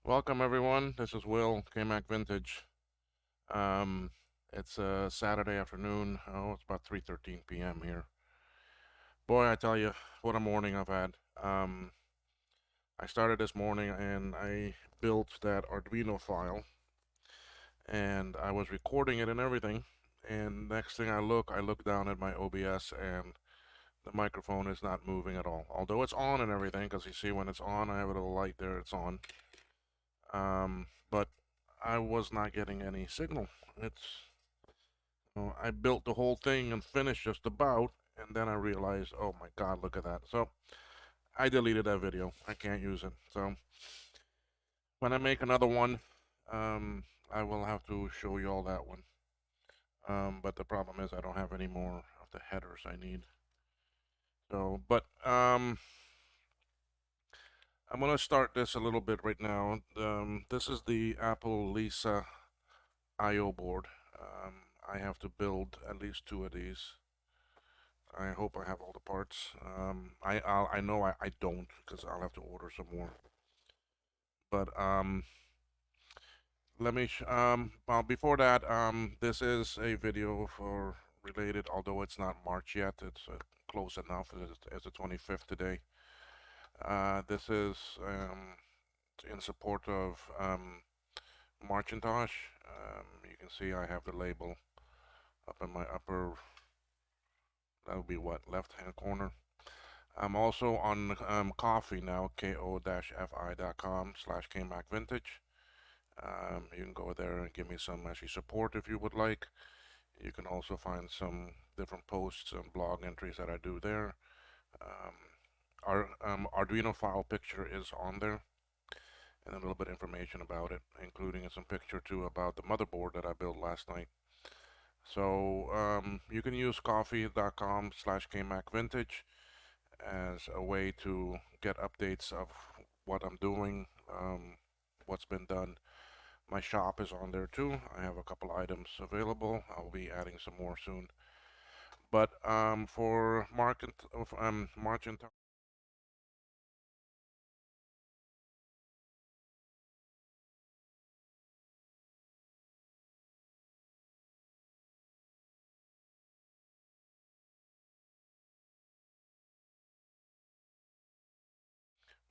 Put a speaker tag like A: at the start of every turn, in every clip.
A: Welcome everyone. This is Will, KMAC Vintage. Um, it's a Saturday afternoon. Oh, it's about 3:13 p.m. here. Boy, I tell you, what a morning I've had. I started this morning and I built that Arduino file, and I was recording it and everything. And next thing I look down at my OBS, and the microphone is not moving at all. Although it's on and everything, because you see when it's on, I have a little light there. It's on. But I was not getting any signal. I built the whole thing and finished just about, and then I realized, oh my God, look at that. So I deleted that video. I can't use it. So when I make another one, um, I will have to show you all that one. But the problem is I don't have any more of the headers I need. So, but I'm gonna start this a little bit right now. This is the Apple Lisa I/O board. I have to build at least two of these. I hope I have all the parts. I know I don't, because I'll have to order some more. But let me well, before that, this is a video for related, although it's not March yet. It's close enough. It's the 25th today. This is in support of MARCHintosh. You can see I have the label up in my upper, that would be what, left-hand corner. I'm also on Coffee now, ko-fi.com/kmacvintage. You can go there and give me some actually support if you would like. You can also find some different posts and blog entries that I do there. Our Arduino file picture is on there, and a little bit of information about it, including some picture too about the motherboard that I built last night. So you can use coffee.com/kmacvintage as a way to get updates of what I'm doing, what's been done. My shop is on there too. I have a couple items available. I'll be adding some more soon. But for March,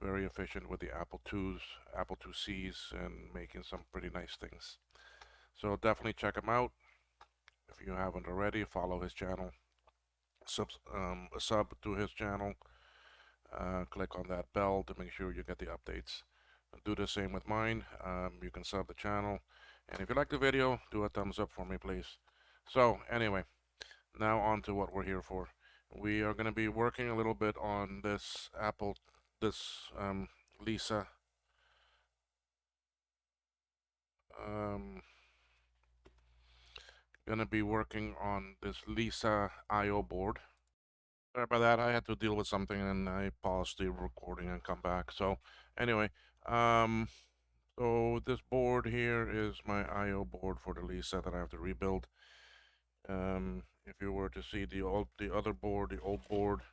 A: very efficient with the Apple IIs, Apple IICs, and making some pretty nice things. So definitely check him out. If you haven't already, follow his channel, sub to his channel. Click on that bell to make sure you get the updates. Do the same with mine. You can sub the channel. And if you like the video, do a thumbs up for me, please. So anyway, now on to what we're here for. We are going to be working a little bit on this Lisa going to be working on this Lisa I/O board. Sorry about that. I had to deal with something and I paused the recording and come back. So anyway, so this board here is my I/O board for the Lisa that I have to rebuild. If you were to see the other board, the old board,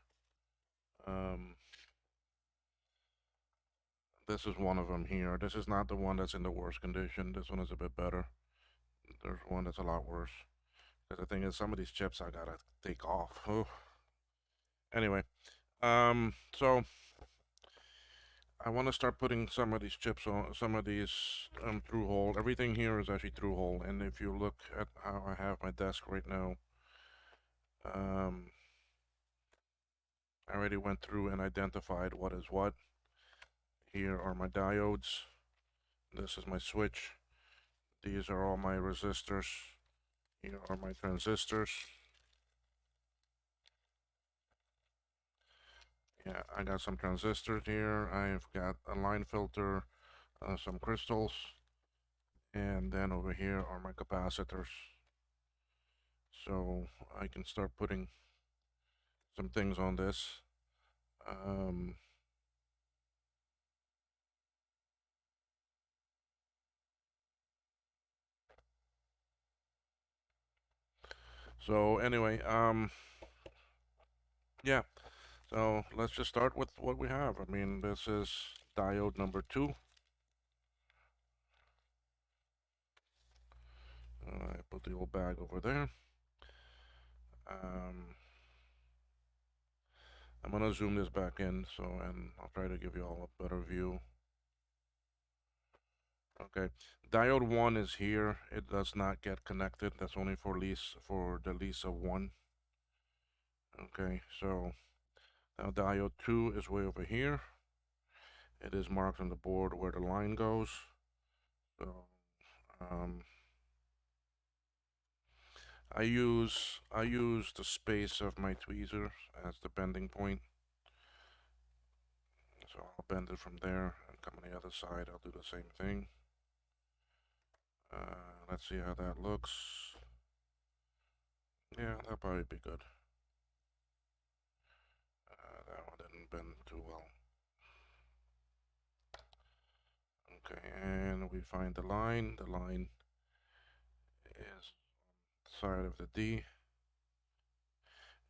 A: this is one of them here. This is not the one that's in the worst condition. This one is a bit better. There's one that's a lot worse. Because the thing is, some of these chips I gotta take off. Oh. Anyway, so I want to start putting some of these chips on, some of these through hole. Everything here is actually through hole. And if you look at how I have my desk right now, I already went through and identified what is what. Here are my diodes. This is my switch. These are all my resistors. Here are my transistors. Yeah, I got some transistors here. I've got a line filter, some crystals, and then over here are my capacitors. So I can start putting some things on this. So anyway, yeah. So let's just start with what we have. I mean, this is diode number 2. I put the old bag over there. Um, I'm gonna zoom this back in, and I'll try to give you all a better view. Okay, diode 1 is here. It does not get connected. That's only for the lease of 1. Okay, so now diode 2 is way over here. It is marked on the board where the line goes. So um, I use the space of my tweezers as the bending point. So I'll bend it from there and come on the other side. I'll do the same thing. Let's see how that looks. Yeah, that'll probably be good. That one didn't bend too well. Okay, and we find the line. The line is side of the D.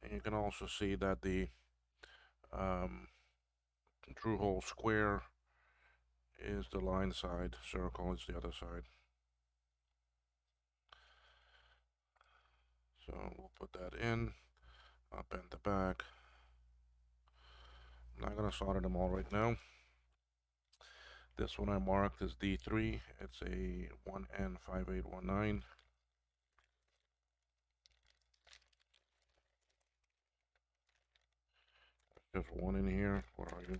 A: And you can also see that the um, true hole square is the line side, circle is the other side. So we'll put that in. I'll bend the back. I'm not gonna solder them all right now. This one I marked is D3. It's a 1N5819. There's one in here. Where are you?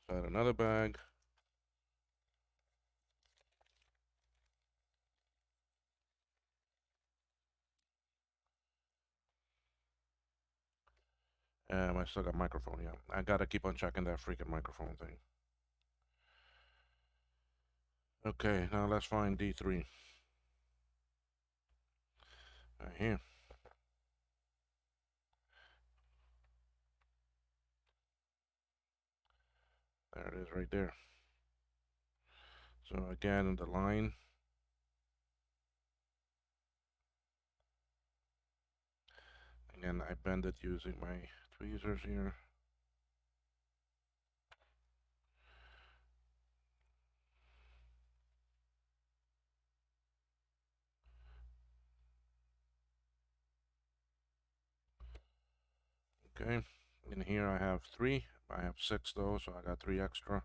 A: Inside another bag. I still got microphone, yeah. I gotta keep on checking that freaking microphone thing. Okay, now let's find D3. Right here. There it is right there. So again, the line. Again, I bend it using my tweezers here. Okay, in here I have 3. I have 6 though, so I got 3 extra.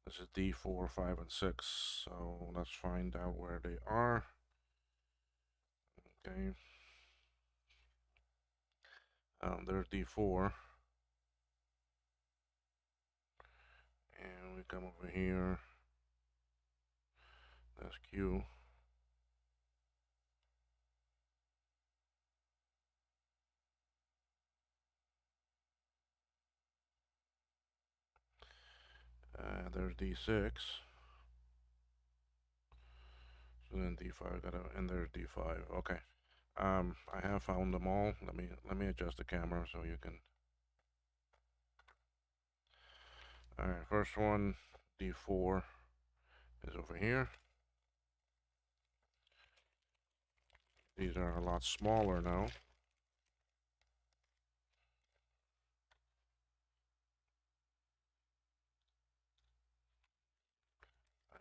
A: This is D4, 5, and 6. So let's find out where they are. Okay. There's D4. And we come over here. That's Q. There's D6. So then D5 and there's D5. Okay. I have found them all. Let me adjust the camera so you can. All right, first one, D4 is over here. These are a lot smaller now.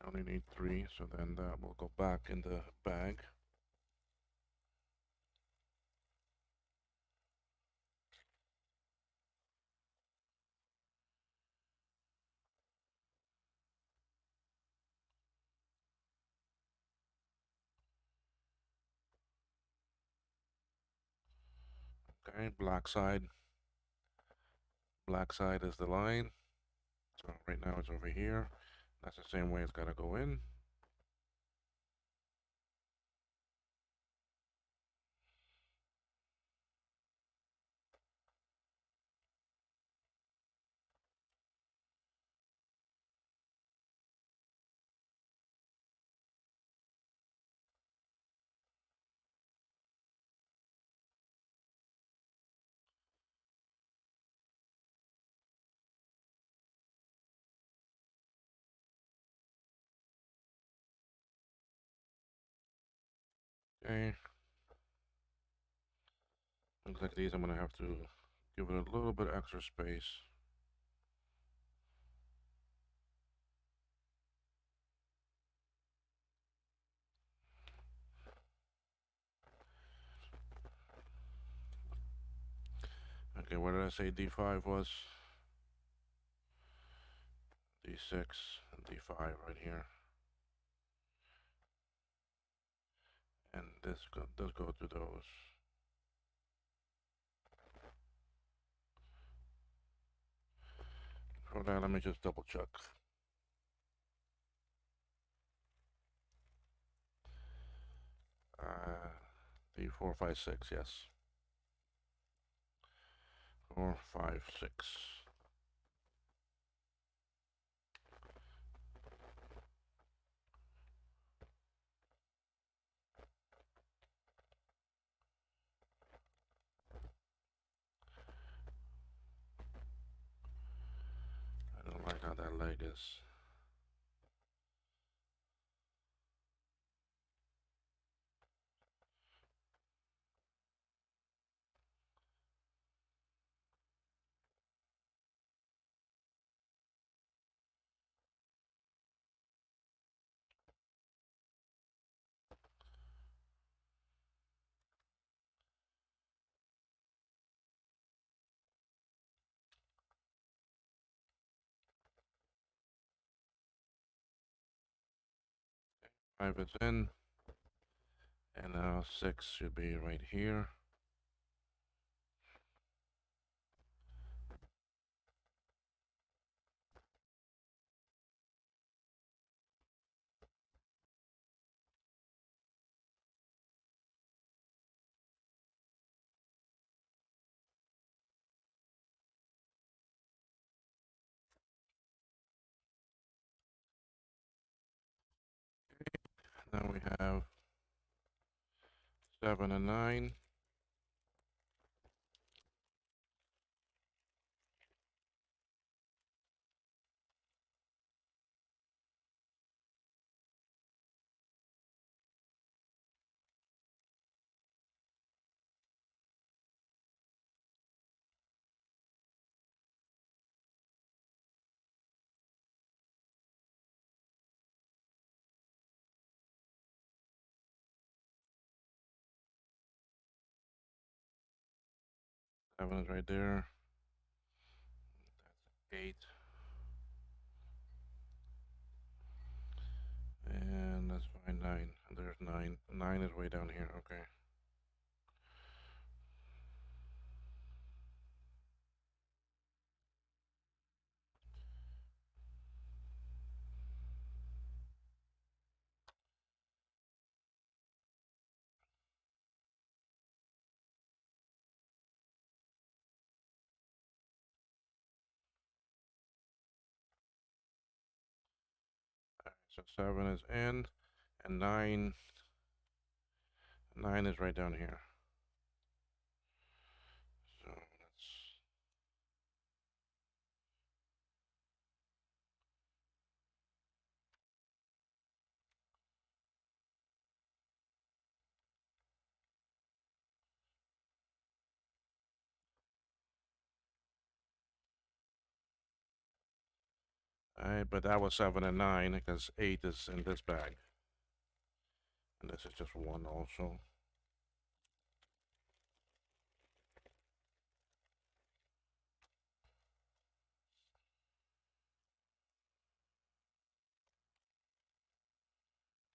A: I only need 3, so then that will go back in the bag. Okay, black side. Black side is the line. So right now it's over here. That's the same way it's got to go in. Okay. Looks like these I'm going to have to give it a little bit extra space. Okay, what did I say D5 was? D6 and D5 right here. And this does go to those. For that, let me just double check. D4, 5, 6, yes. 4, 5, 6. I don't like how that leg is. Five is in, and now 6 should be right here. Now we have 7 and 9.7 is right there. That's 8. And let's find 9. There's 9. 9 is way down here. Okay. So 7 is in, and 9 is right down here. So let's. Alright, but that was 7 and 9 because 8 is in this bag. And this is just 1 also.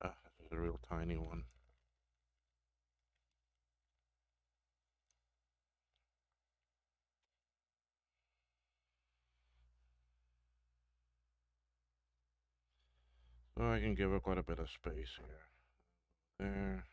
A: This is a real tiny one. So I can give it quite a bit of space here. There.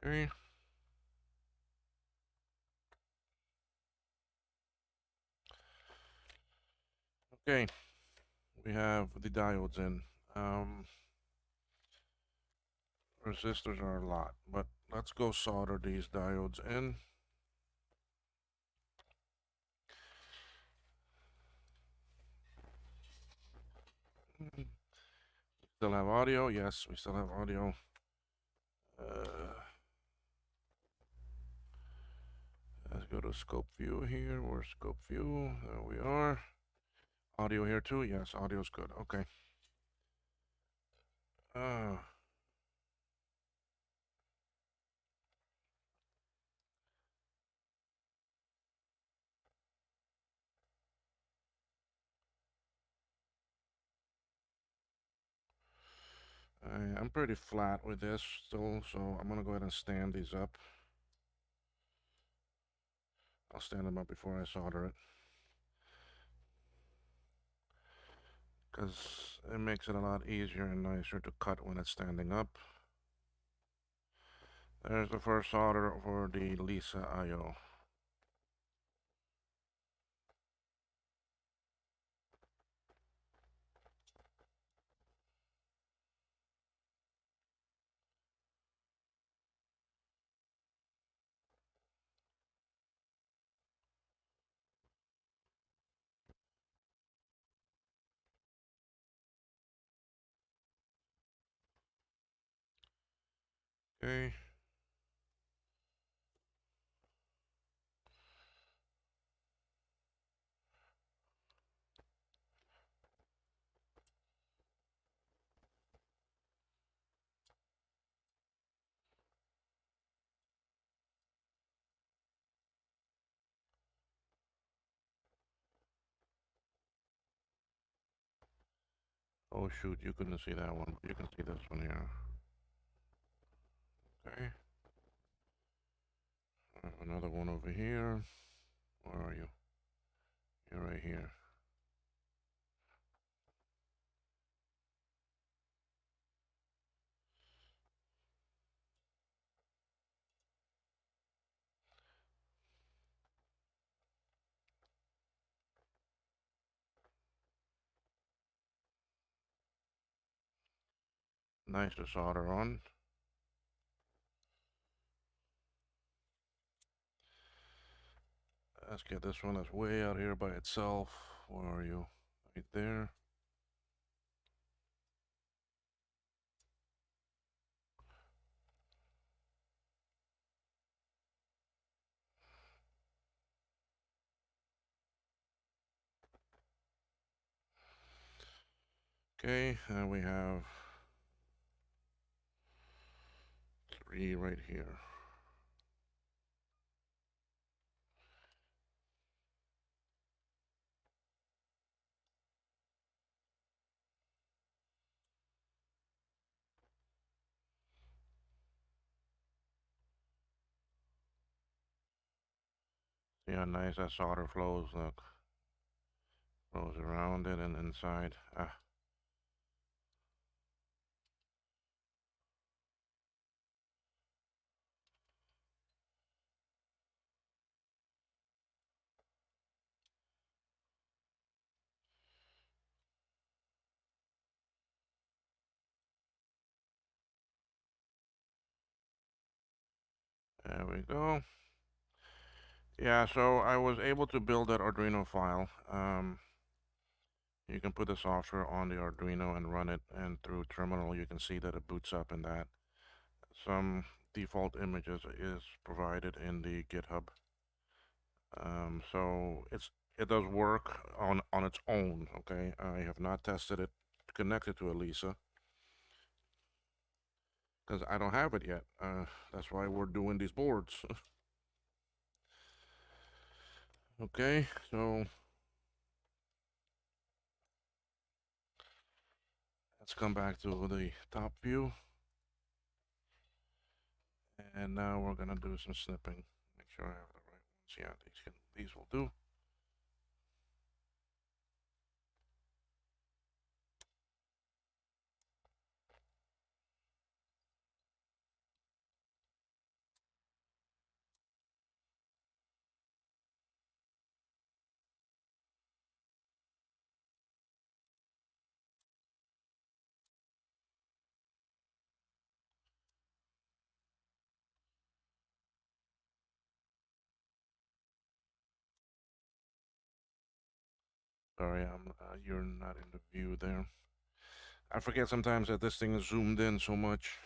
A: Okay. Okay. We have the diodes in. Resistors are a lot, but let's go solder these diodes in. Still have audio? Yes, we still have audio. Uh, let's go to scope view here. Where's scope view? There we are. Audio here too? Yes, audio's good. Okay. Uh, I'm pretty flat with this still, so I'm gonna go ahead and stand these up. I'll stand them up before I solder it, because it makes it a lot easier and nicer to cut when it's standing up. There's the first solder for the Lisa IO. Okay. Oh shoot, you couldn't see that one. You can see this one here. Okay. I have another one over here. Where are you? You're right here. Nice to solder on. Let's get this one that's way out here by itself. Where are you? Right there. Okay, and we have 3 right here. See how nice that solder flows? Look, flows around it and inside. Ah, there we go. Yeah, so I was able to build that Arduino file. You can put the software on the Arduino and run it, and through terminal you can see that it boots up in that. Some default images is provided in the GitHub. So it does work on its own. Okay, I have not tested it connected to a Lisa because I don't have it yet. That's why we're doing these boards. Okay, so let's come back to the top view, and now we're gonna do some snipping. Make sure I have the right ones. Yeah, these will do. Sorry, you're not in the view there. I forget sometimes that this thing is zoomed in so much.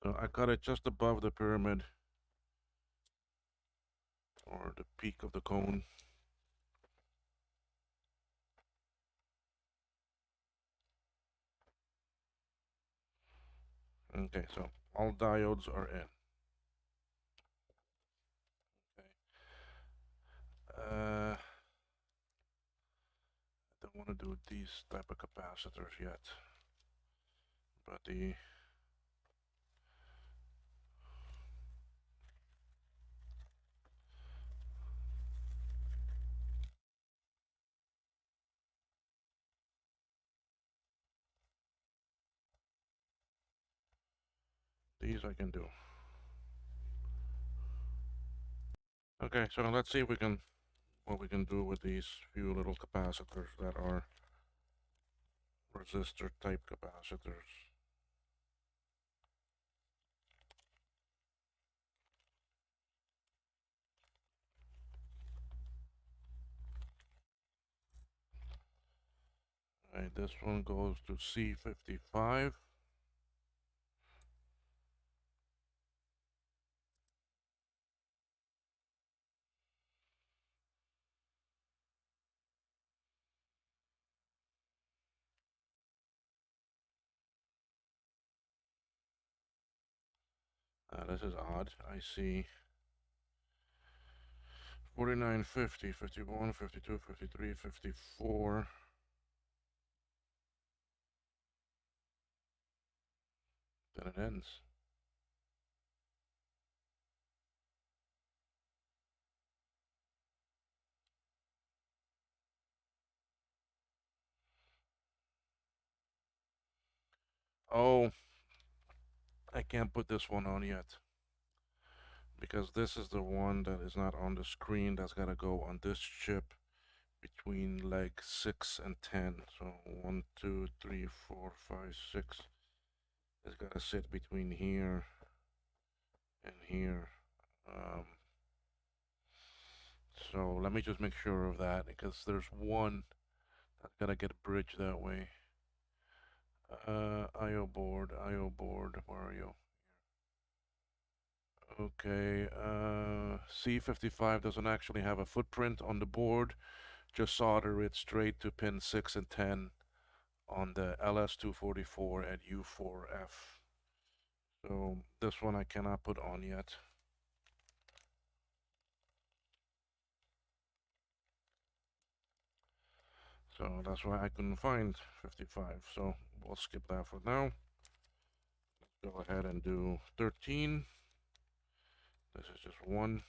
A: So I cut it just above the pyramid, or the peak of the cone. Okay, so all diodes are in. Okay. I don't want to do these type of capacitors yet, but these I can do. Okay, so let's see if we can what we can do with these few little capacitors that are resistor type capacitors. Alright, this one goes to C55. This is odd. I see 49, 50, 51, 52, 53, 54. Then it ends. Oh, I can't put this one on yet, because this is the one that is not on the screen. That's got to go on this chip between leg 6 and 10. So 1, 2, 3, 4, 5, 6. It's got to sit between here and here. Um, so let me just make sure of that, because there's one that's got to get bridged that way. IO board, where are you? Okay, C55 doesn't actually have a footprint on the board. Just solder it straight to pin 6 and 10 on the LS244 at U4F. So this one I cannot put on yet. So that's why I couldn't find 55. So we'll skip that for now. Let's go ahead and do 13. This is just one.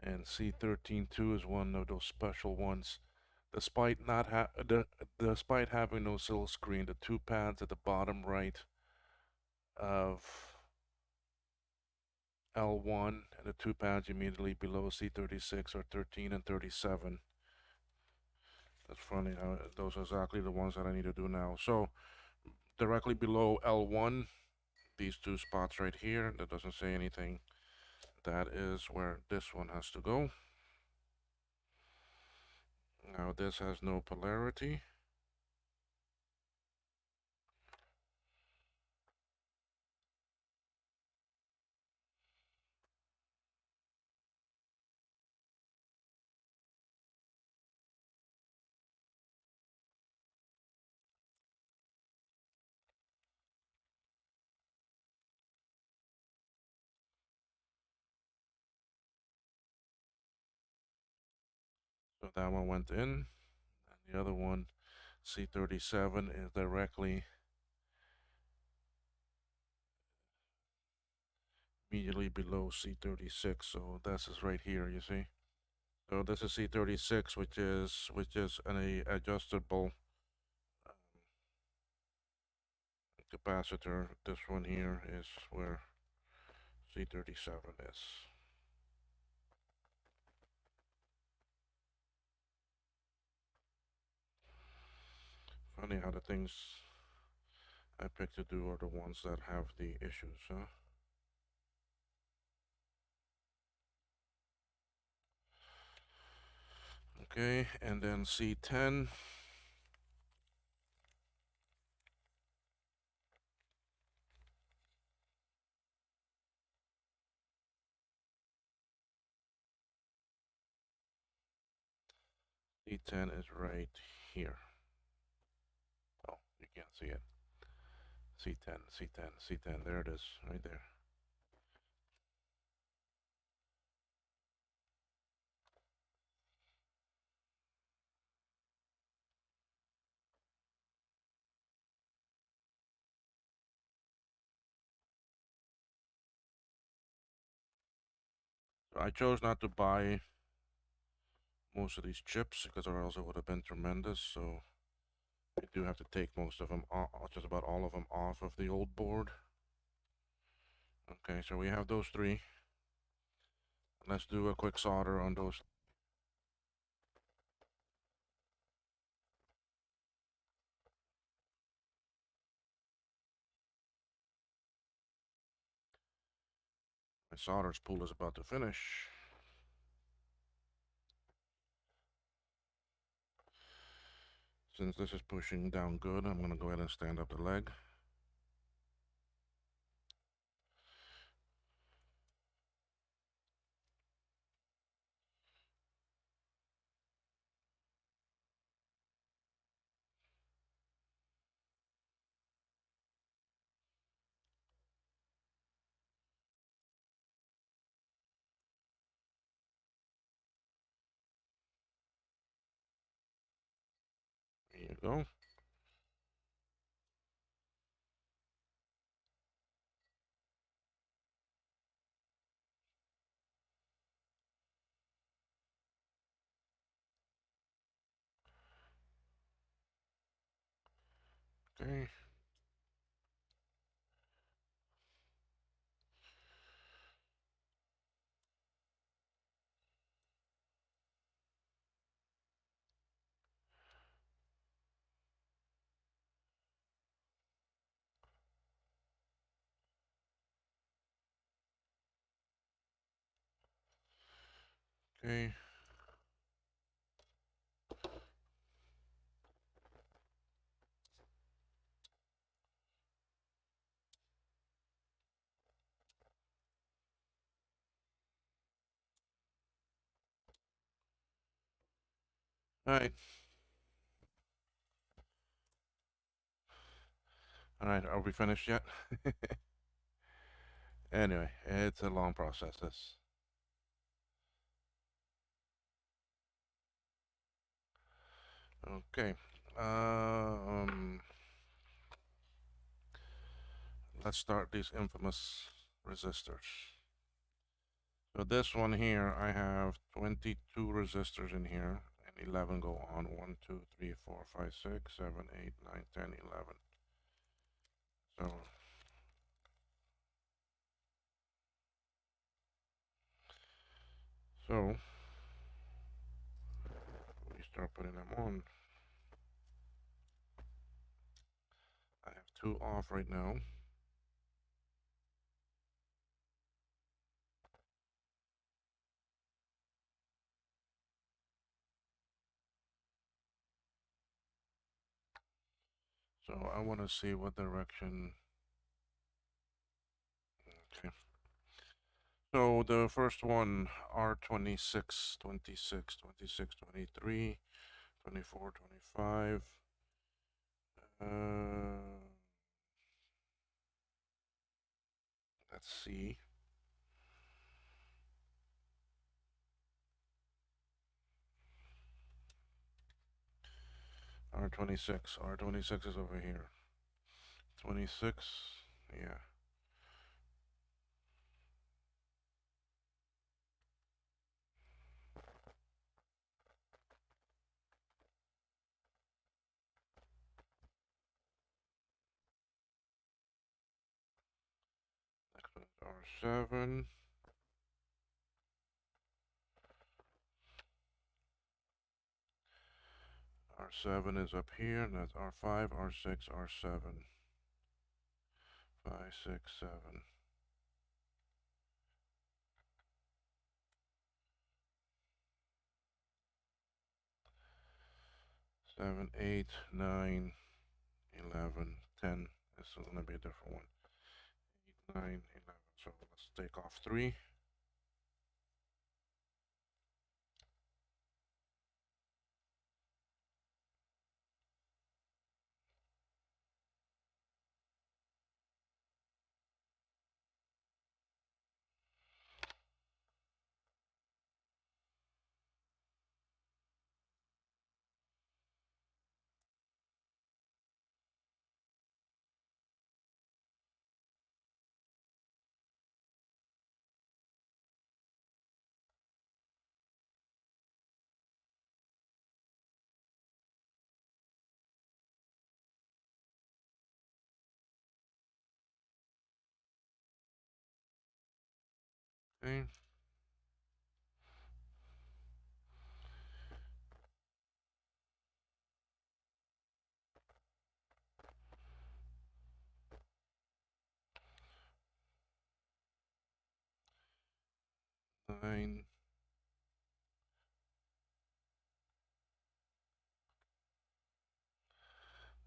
A: And C13-2 is one of those special ones. Despite having no sill screen, the two pads at the bottom right of L1 and the two pads immediately below C36 are 13 and 37. That's funny. Those are exactly the ones that I need to do now. So directly below L1, these two spots right here, that doesn't say anything. That is where this one has to go. Now this has no polarity. So that one went in, and the other one, C37, is directly immediately below C36. So this is right here, you see. So this is C36, which is an adjustable capacitor. This one here is where C37 is. Funny how the things I pick to do are the ones that have the issues, huh? Okay, and then C10. C10 is right here. Oh, you can't see it. C10, C10, C10. There it is, right there. So I chose not to buy most of these chips because or else it would have been tremendous. So I do have to take most of them off, just about all of them off of the old board. Okay, so we have those three. Let's do a quick solder on those. My solder spool is about to finish. Since this is pushing down good, I'm going to go ahead and stand up the leg. There you go. Okay. Okay. All right. All right. Are we finished yet? Anyway, it's a long process. This. Okay. Um. Let's start these infamous resistors. So this one here, I have 22 resistors in here, and 11 go on. 1, 2, 3, 4, 5, 6, 7, 8, 9, 10, 11. So we start putting them on. I have 2 off right now. So I want to see what direction. Okay. So the first one, R26, 26, 26, 23, 24, 25. Let's see. R26. R26 is over here. 26. Yeah. Next one is R7. R7 is up here, and that's R5, R6, R7. 5, 6, 7. 7, 8, 9, 11, 10. This is going to be a different one. 8, 9, 11. So let's take off 3. Okay. 9.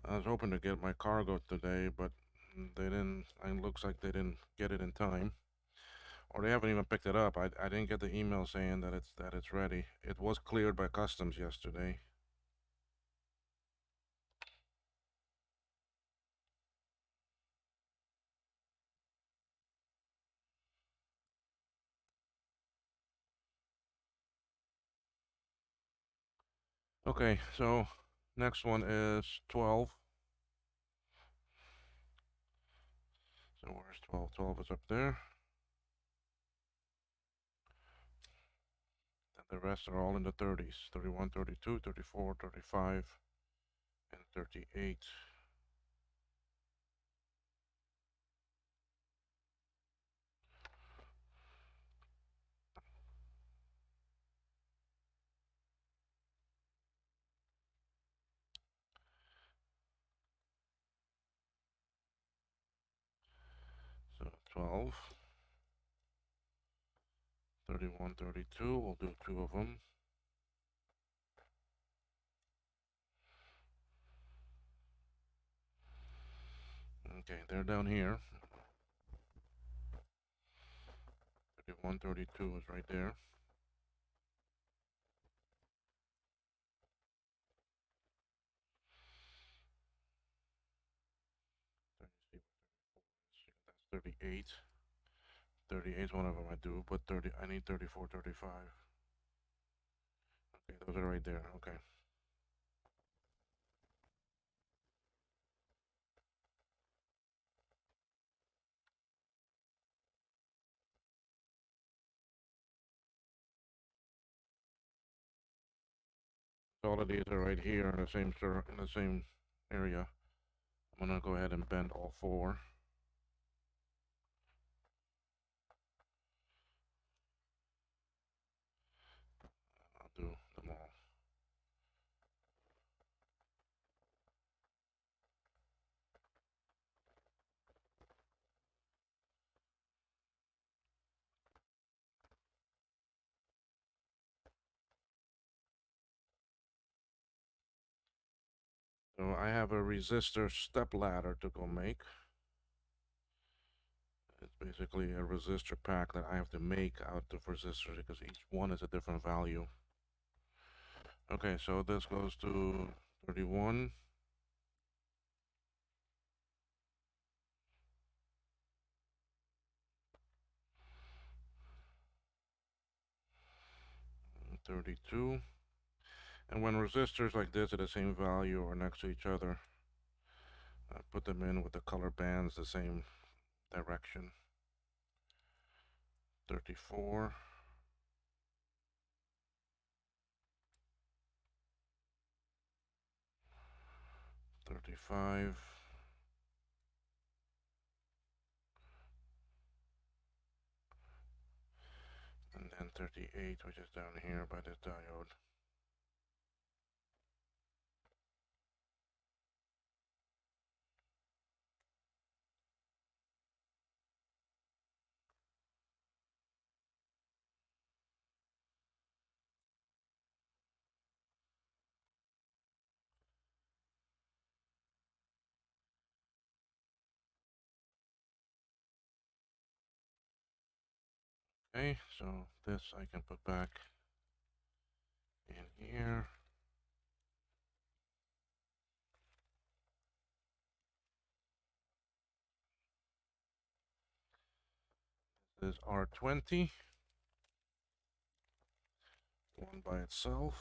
A: I was hoping to get my cargo today, but they didn't. It looks like they didn't get it in time, or they haven't even picked it up. I didn't get the email saying that it's ready. It was cleared by customs yesterday. Okay, so next one is 12. So where's 12? 12 is up there. And the rest are all in the 30s. 31, 32, 34, 35, and 38. So 12, 31, 32. We'll do 2 of them. Okay, they're down here. 31, 32 is right there. That's 38. 38 is one of them I do, but 30, I need 34, 35. Okay, those are right there. Okay. So all of these are right here in the same area. I'm gonna go ahead and bend all 4. I'll do them all. So I have a resistor step ladder to go make. It's basically a resistor pack that I have to make out of resistors because each one is a different value. Okay, so this goes to 31. 32. And when resistors like this are the same value or next to each other, put them in with the color bands the same direction. 34. 35. And then 38, which is down here by this diode. Okay, so this I can put back in here. This is R20. One by itself.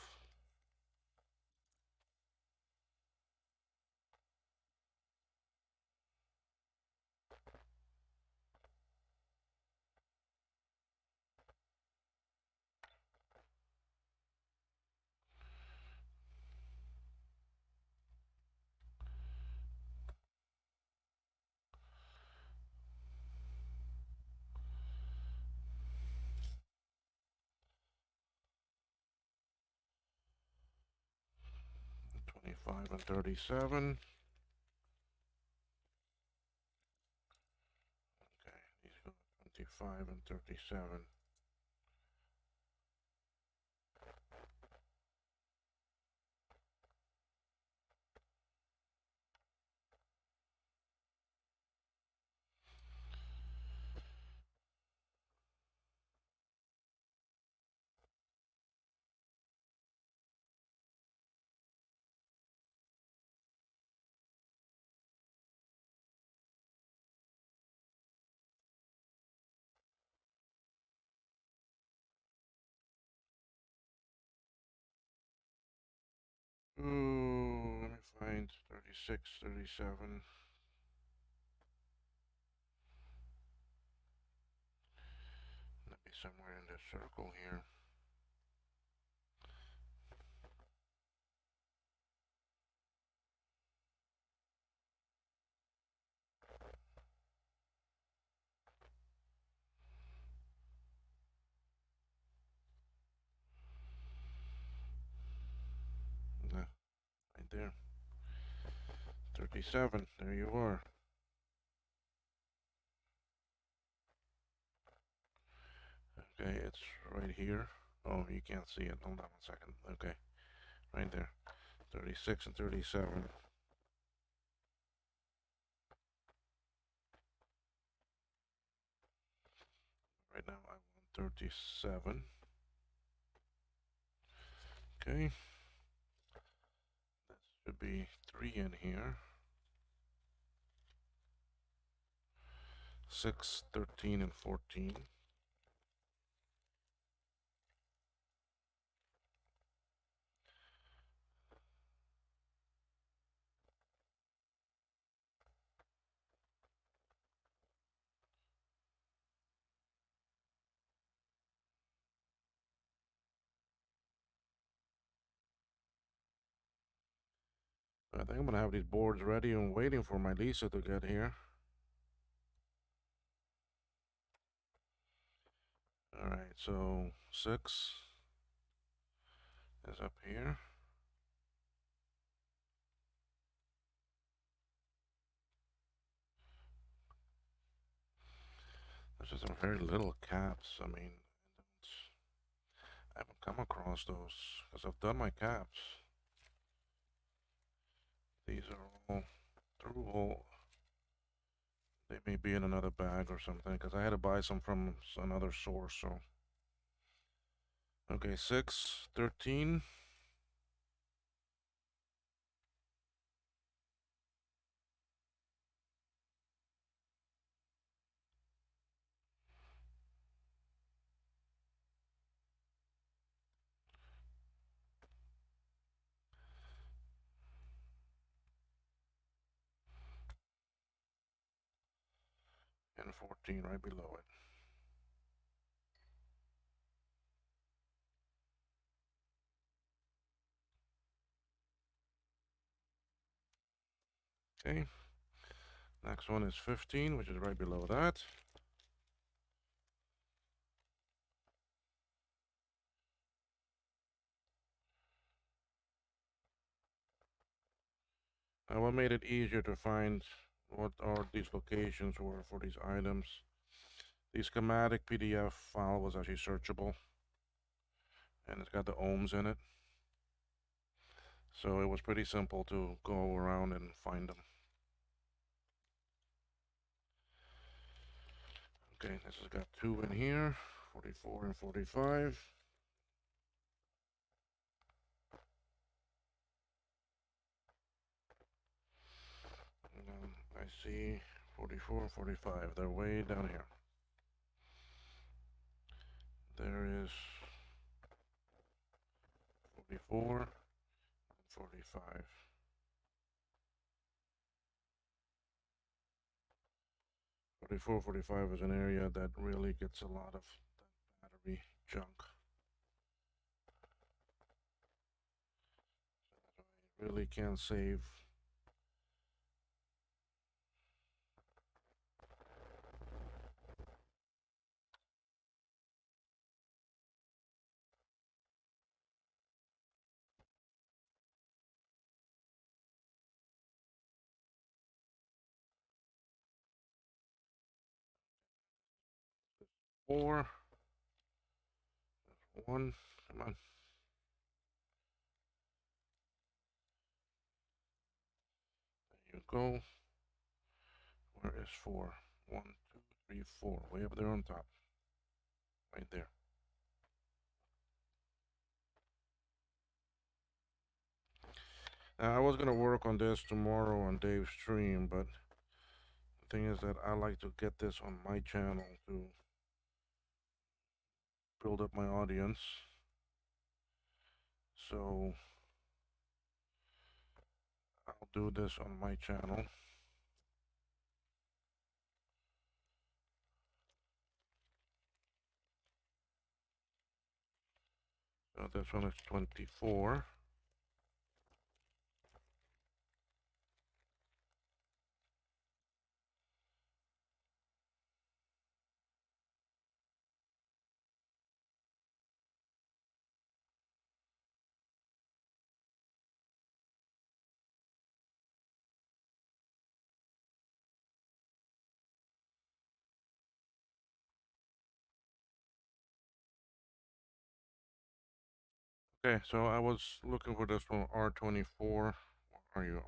A: Five and 37. Okay, these go 25 and 37. Ooh, let me find 36, 37. Let me somewhere in this circle here. Right there. 37. There you are. Okay, it's right here. Oh, you can't see it. Hold on a second. Okay, right there. 36 and 37. Right now I want 37. Okay. This should be 3 in here. 6, 13, and 14. I think I'm gonna have these boards ready and waiting for my Lisa to get here. Alright, so 6 is up here. There's just some very little caps. I mean, I haven't come across those because I've done my caps. These are all through hole. They may be in another bag or something because I had to buy some from another source. So, okay, 6, 13. and 14 right below it. Okay, next one is 15, which is right below that. Now, what made it easier to find what are these locations were for these items? The schematic PDF file was actually searchable, and it's got the ohms in it. So it was pretty simple to go around and find them. Okay, this has got 2 in here, 44 and 45. I see 44 and 45. They're way down here. There is 44 and 45. 44, 45 is an area that really gets a lot of battery junk. Really can't save. Four. There's one. Come on. There you go. Where is 4? 1, 2, 3, 4. Way up there on top. Right there. I was gonna work on this tomorrow on Dave's stream, but the thing is that I like to get this on my channel to build up my audience. So I'll do this on my channel. So this one is 24. Okay, so I was looking for this one, R24. Where are you,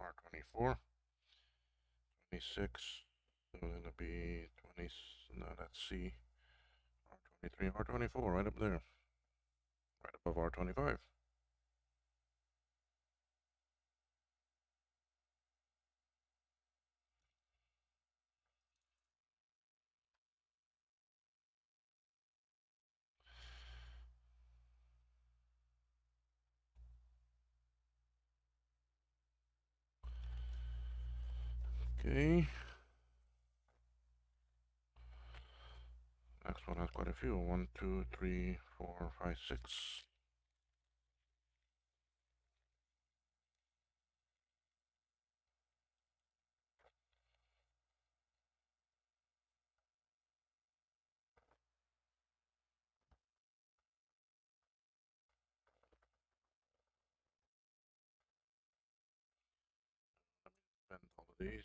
A: R24? 26. So it'll be 20. No, that's C. R23, R24, right up there. Right above R25. Okay. Next one has quite a few. 1, 2, 3, 4, 5, 6. Spend all of these.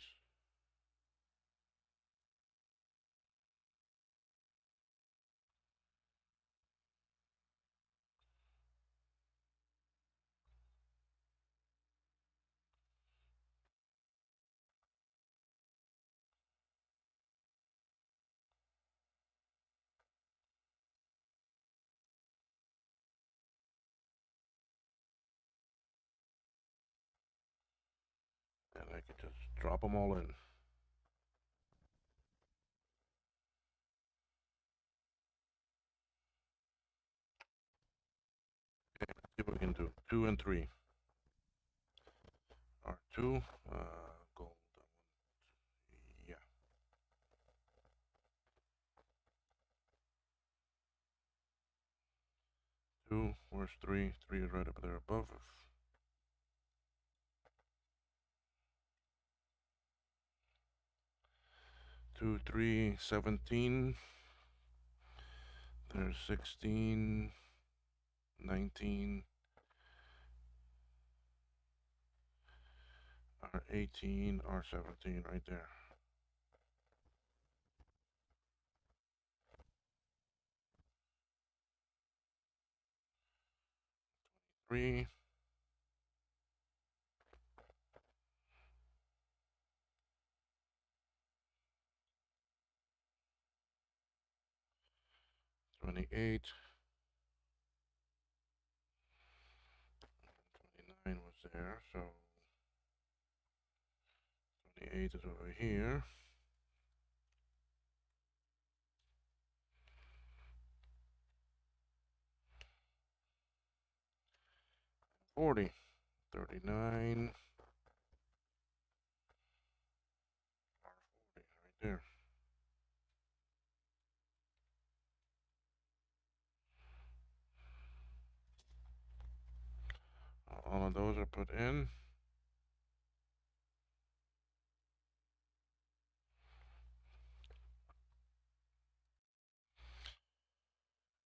A: And I can just drop them all in. Okay, let's see what we can do. 2 and 3. R2, gold. Yeah. 2. Where's 3? 3 is right up there above. 2, 3, 17. There's 16, 19, R18, R17 right there. 3. 28. 29 was there, so 28 is over here. 40. 39. R40 right there. All of those are put in.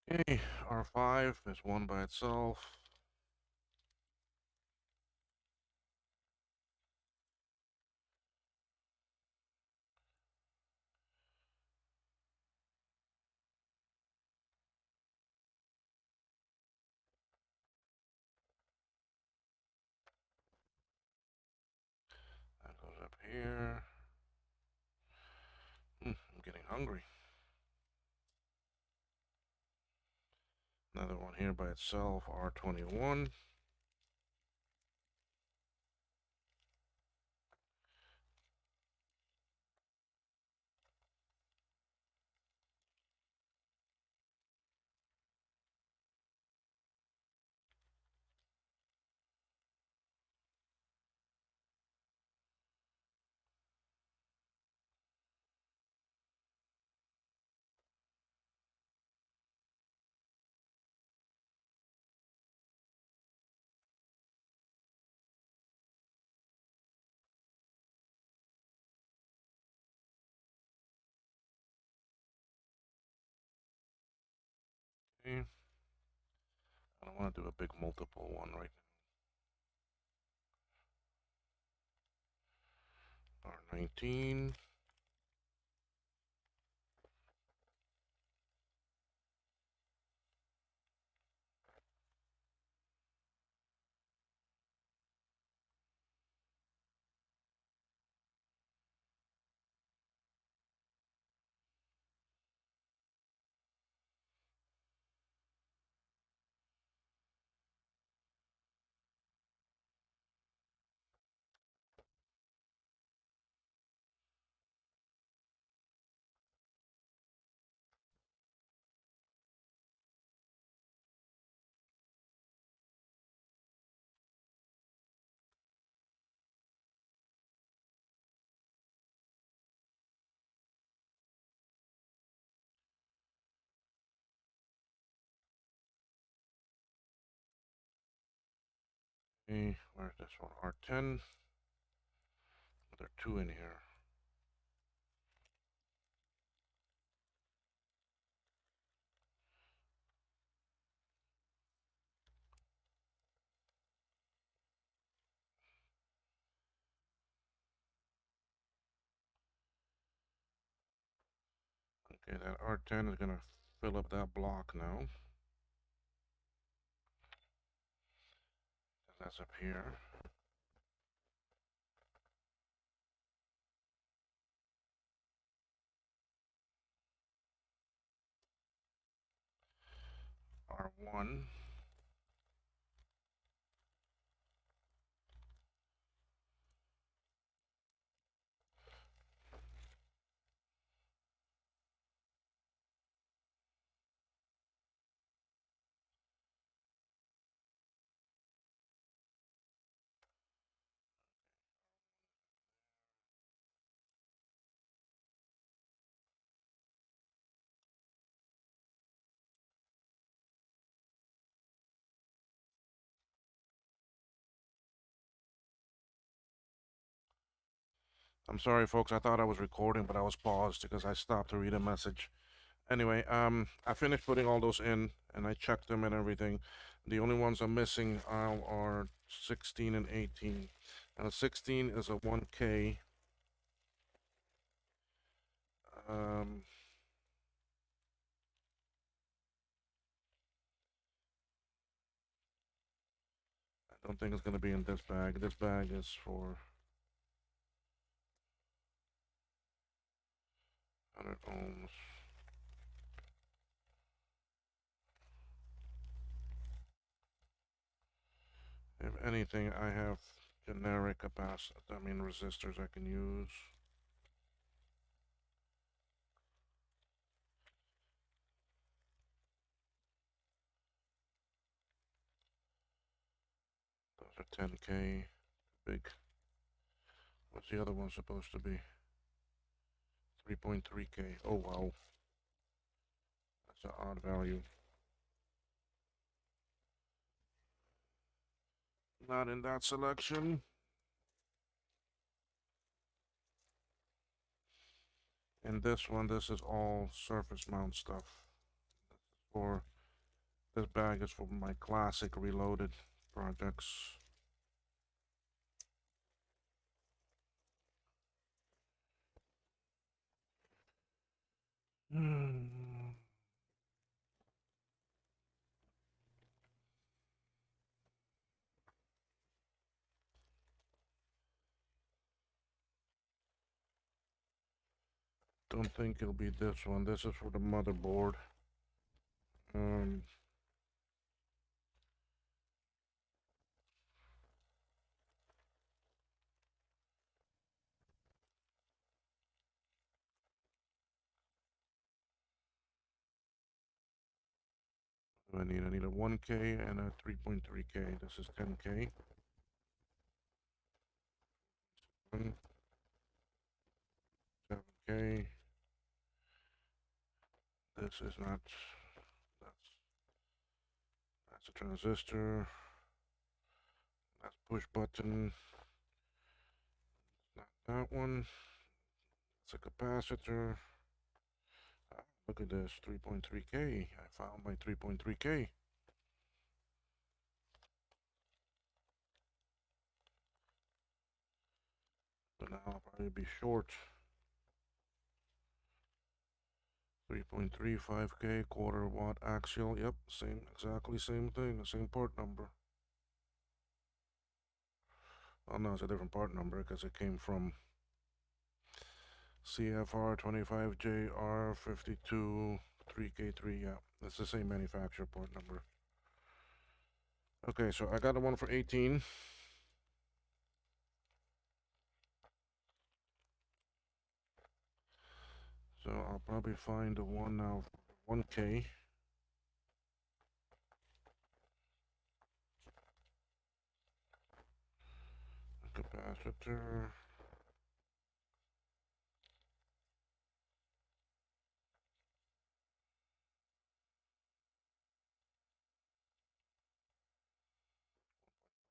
A: Okay, R5 is one by itself. That goes up here. I'm getting hungry. Another one here by itself, R21. Okay. I don't want to do a big multiple one right now. R19. Okay, where's this one? R10. There are 2 in here. Okay, that R10 is gonna fill up that block now. And that's up here. R1. I'm sorry, folks. I thought I was recording, but I was paused because I stopped to read a message. Anyway, I finished putting all those in, and I checked them and everything. The only ones I'm missing are 16 and 18. And 16 is a 1K. Um, I don't think it's gonna be in this bag. This bag is for 100 ohms. If anything, I have generic capacitor. I mean resistors I can use. Those are 10K. Big. What's the other one supposed to be? 3.3K. Oh wow, that's an odd value. Not in that selection. And this one, this is all surface mount stuff. For this bag is for my classic reloaded projects. Don't think it'll be this one. This is for the motherboard. Um, what do I need? I need a 1K and a 3.3K. This is 10K. 7K. This is not. That's a transistor. That's push button. Not that one. It's a capacitor. Look at this, 3.3K. I found my 3.3K. But now I'll probably be short. 3.35K, quarter watt axial. Yep, exactly same thing, the same part number. Oh no, it's a different part number because it came from CFR 25JR52 3K3. Yeah, it's the same manufacturer part number. Okay, so I got the one for 18. So I'll probably find the one now, 1K. Capacitor.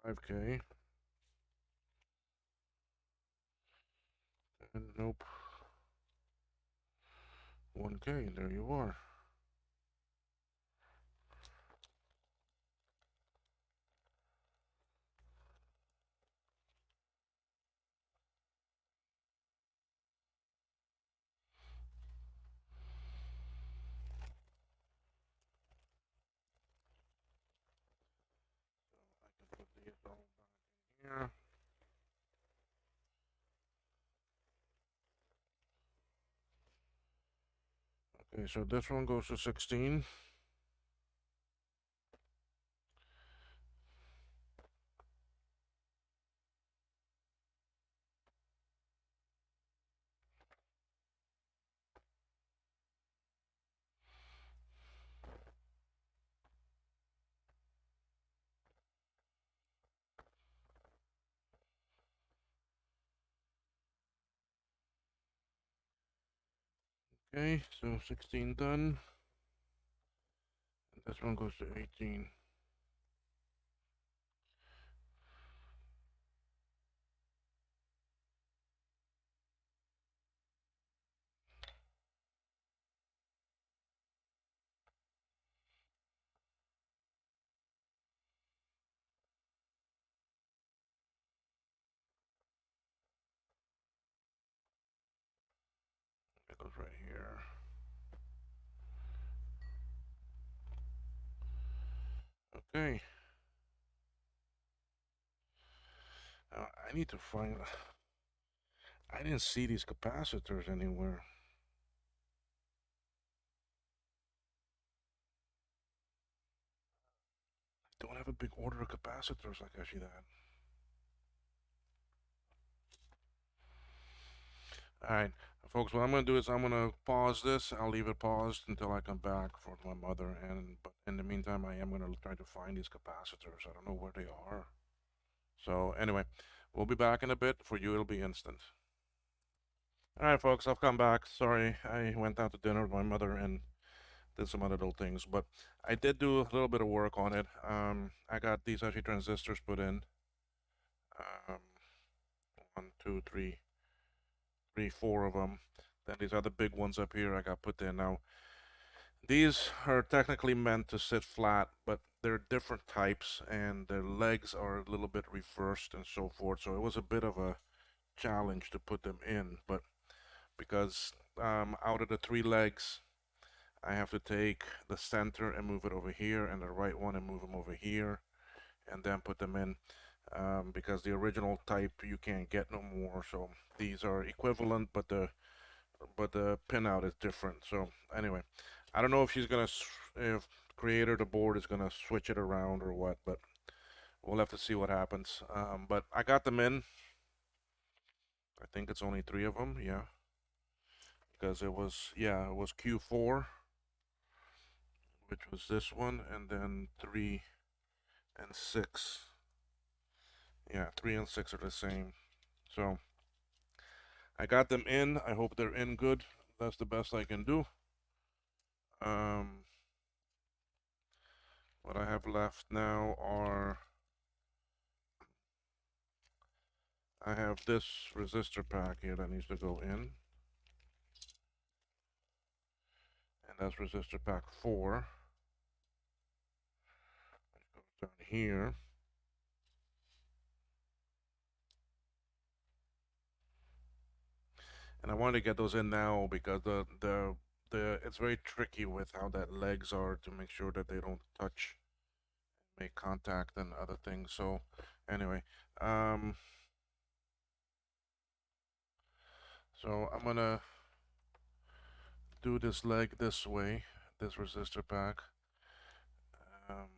A: $5K. And nope. 1K, there you are. I can put these all back here. Okay, so this one goes to 16. Okay, so 16 done. And this one goes to 18. Okay. I need to find. I didn't see these capacitors anywhere. Don't have a big order of capacitors like I see that. Alright, folks, what I'm going to do is I'm going to pause this. I'll leave it paused until I come back for my mother. But in the meantime, I am going to try to find these capacitors. I don't know where they are. So anyway, we'll be back in a bit. For you, it'll be instant. Alright, folks, I've come back. Sorry, I went out to dinner with my mother and did some other little things. But I did do a little bit of work on it. I got these actually transistors put in. Um, one, two, three, four of them. Then these other big ones up here I got put in. Now, these are technically meant to sit flat, but they're different types, and their legs are a little bit reversed and so forth. So it was a bit of a challenge to put them in. But because out of the three legs, I have to take the center and move it over here, and the right one and move them over here, and then put them in. Because the original type you can't get no more. So these are equivalent, but the pinout is different. So anyway, I don't know if she's gonna, if creator the board is gonna switch it around or what, but we'll have to see what happens. But I got them in. I think it's only three of them, yeah, because it was, yeah, it was Q4, which was this one, and then 3 and 6. Yeah, 3 and 6 are the same. So I got them in. I hope they're in good. That's the best I can do. What I have left now are, I have this resistor pack here that needs to go in. And that's resistor pack 4. It goes down here. And I wanted to get those in now because the it's very tricky with how that legs are to make sure that they don't touch, make contact and other things. So anyway, so I'm gonna do this leg this way, this resistor pack. Um,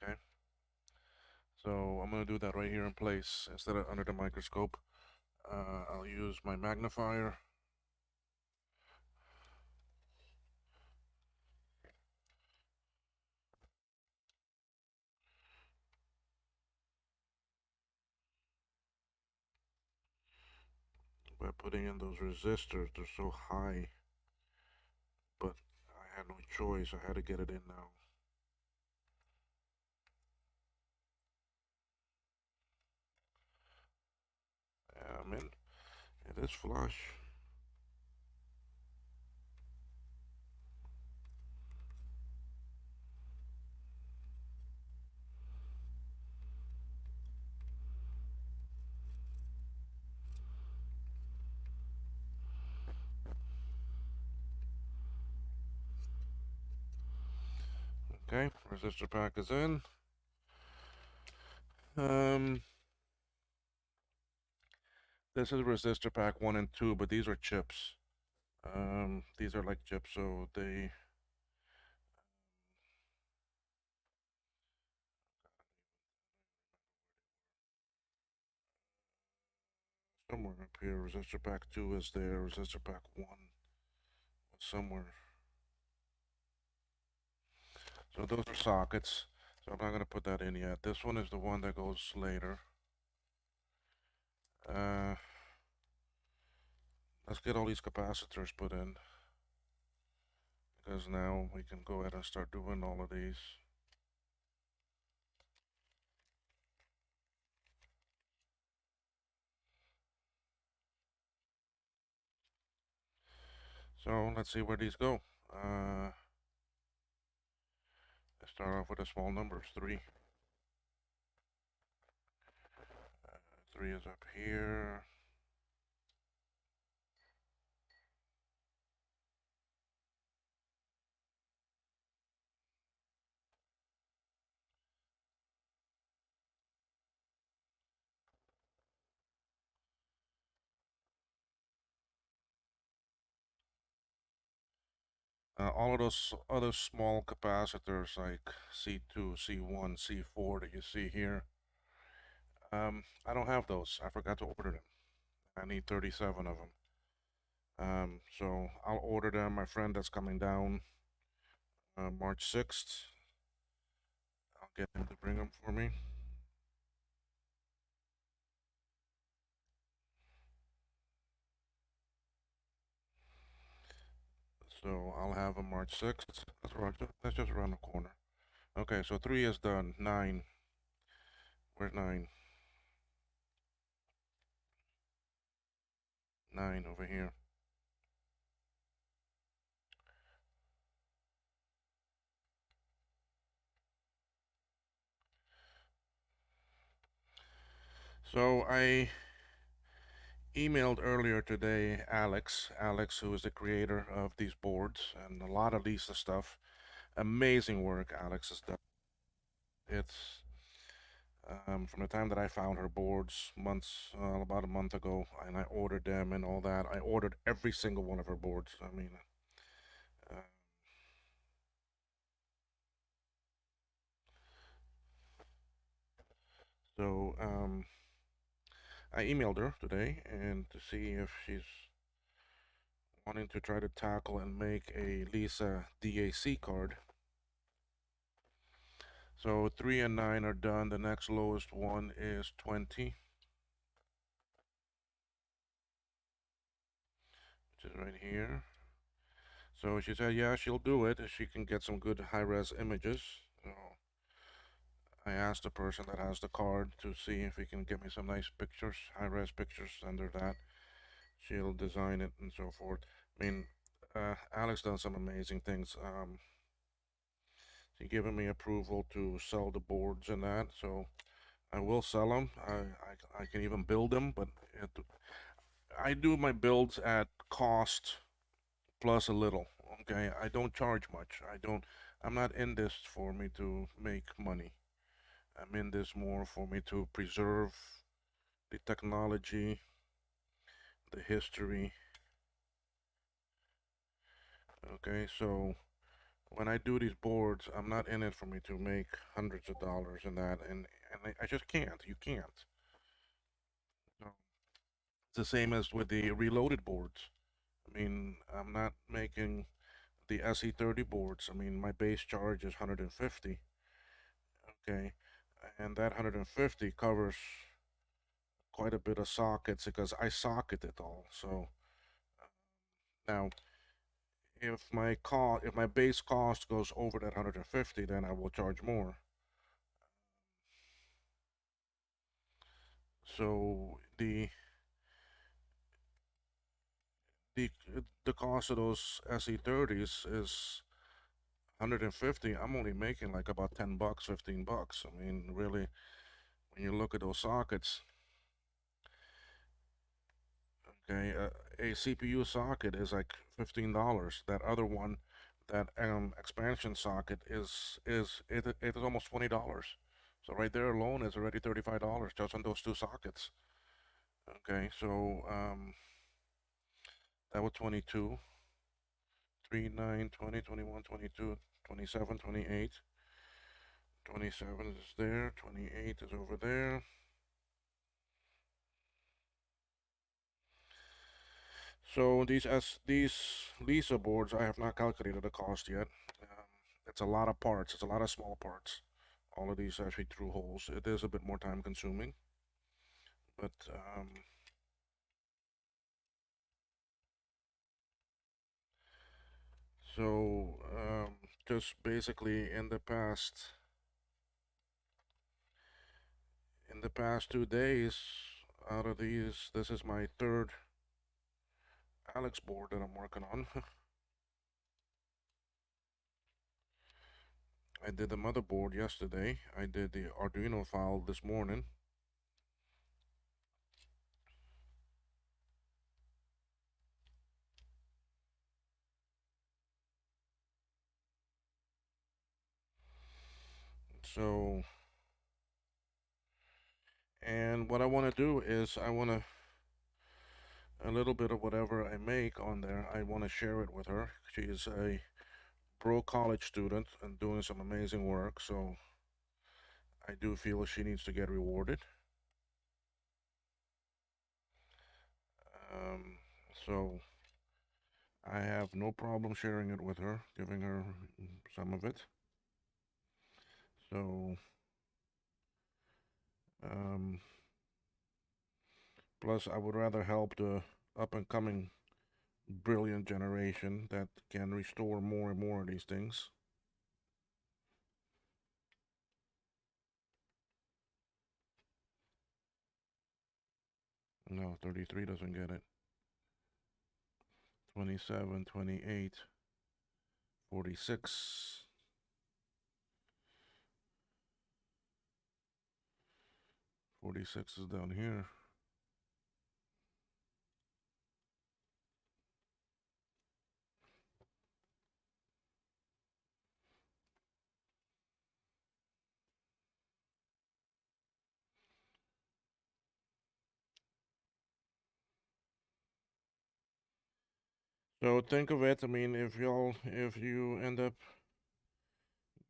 A: okay. So I'm gonna do that right here in place instead of under the microscope. I'll use my magnifier. By putting in those resistors, they're so high, but I had no choice. I had to get it in now. I'm in. It is flush. Okay, resistor pack is in. Um, this is resistor pack 1 and 2, but these are chips. These are like chips, so they, somewhere up here. Resistor pack 2 is there. Resistor pack 1 somewhere. So those are sockets. So I'm not going to put that in yet. This one is the one that goes later. Uh, let's get all these capacitors put in, because now we can go ahead and start doing all of these. So let's see where these go. Let's start off with the small numbers. 3. 3 is up here. All of those other small capacitors like C2, C1, C4 that you see here, I don't have those. I forgot to order them. I need 37 of them. So I'll order them. My friend that's coming down March 6th, I'll get him to bring them for me. So I'll have them March 6th. That's just around the corner. Okay, so 3 is done. 9. Where's 9? 9 over here. So I emailed earlier today Alex, who is the creator of these boards and a lot of Lisa stuff. Amazing work Alex has done. It's from the time that I found her boards about a month ago, and I ordered them and all that. I ordered every single one of her boards. I mean, uh, so I emailed her today and to see if she's wanting to try to tackle and make a Lisa DAC card. So 3 and 9 are done. The next lowest one is 20, which is right here. So she said, yeah, she'll do it if she can get some good high-res images. So I asked the person that has the card to see if he can get me some nice pictures, high-res pictures under that. She'll design it and so forth. I mean, Alex done some amazing things. She given me approval to sell the boards and that, so I will sell them. I can even build them, but I do my builds at cost plus a little. Okay, I don't charge much. I'm not in this for me to make money. I'm in this more for me to preserve the technology, the history. Okay, so when I do these boards, I'm not in it for me to make hundreds of dollars in that, and I just can't. You can't. So it's the same as with the reloaded boards. I mean, I'm not making the SE30 boards. I mean, my base charge is 150. Okay, and that 150 covers quite a bit of sockets because I socket it all. So now, if my base cost goes over that 150, then I will charge more. So the the cost of those SE30s is 150. I'm only making like about 10 bucks, 15 bucks. I mean, really, when you look at those sockets, okay, a CPU socket is like $15. That other one, that expansion socket is almost $20. So right there alone is already $35 just on those two sockets. Okay, so that was 22, 3, 9, 20, 21, 22, 27, 28. 27 is there, 28 is over there. So these Lisa boards, I have not calculated the cost yet. Um, it's a lot of parts. It's a lot of small parts. All of these actually through holes. It is a bit more time consuming, but so just basically in the past 2 days, out of these, this is my third Alex board that I'm working on. I did the motherboard yesterday. I did the Arduino file this morning. So, and what I want to do is I want to a little bit of whatever I make on there. I want to share it with her. She is a pro college student and doing some amazing work. So I do feel she needs to get rewarded. Um, so I have no problem sharing it with her, giving her some of it. So, um, plus, I would rather help the up and coming brilliant generation that can restore more and more of these things. No, 33 doesn't get it. 27, 28, 46. 46 is down here. So think of it. I mean, if you end up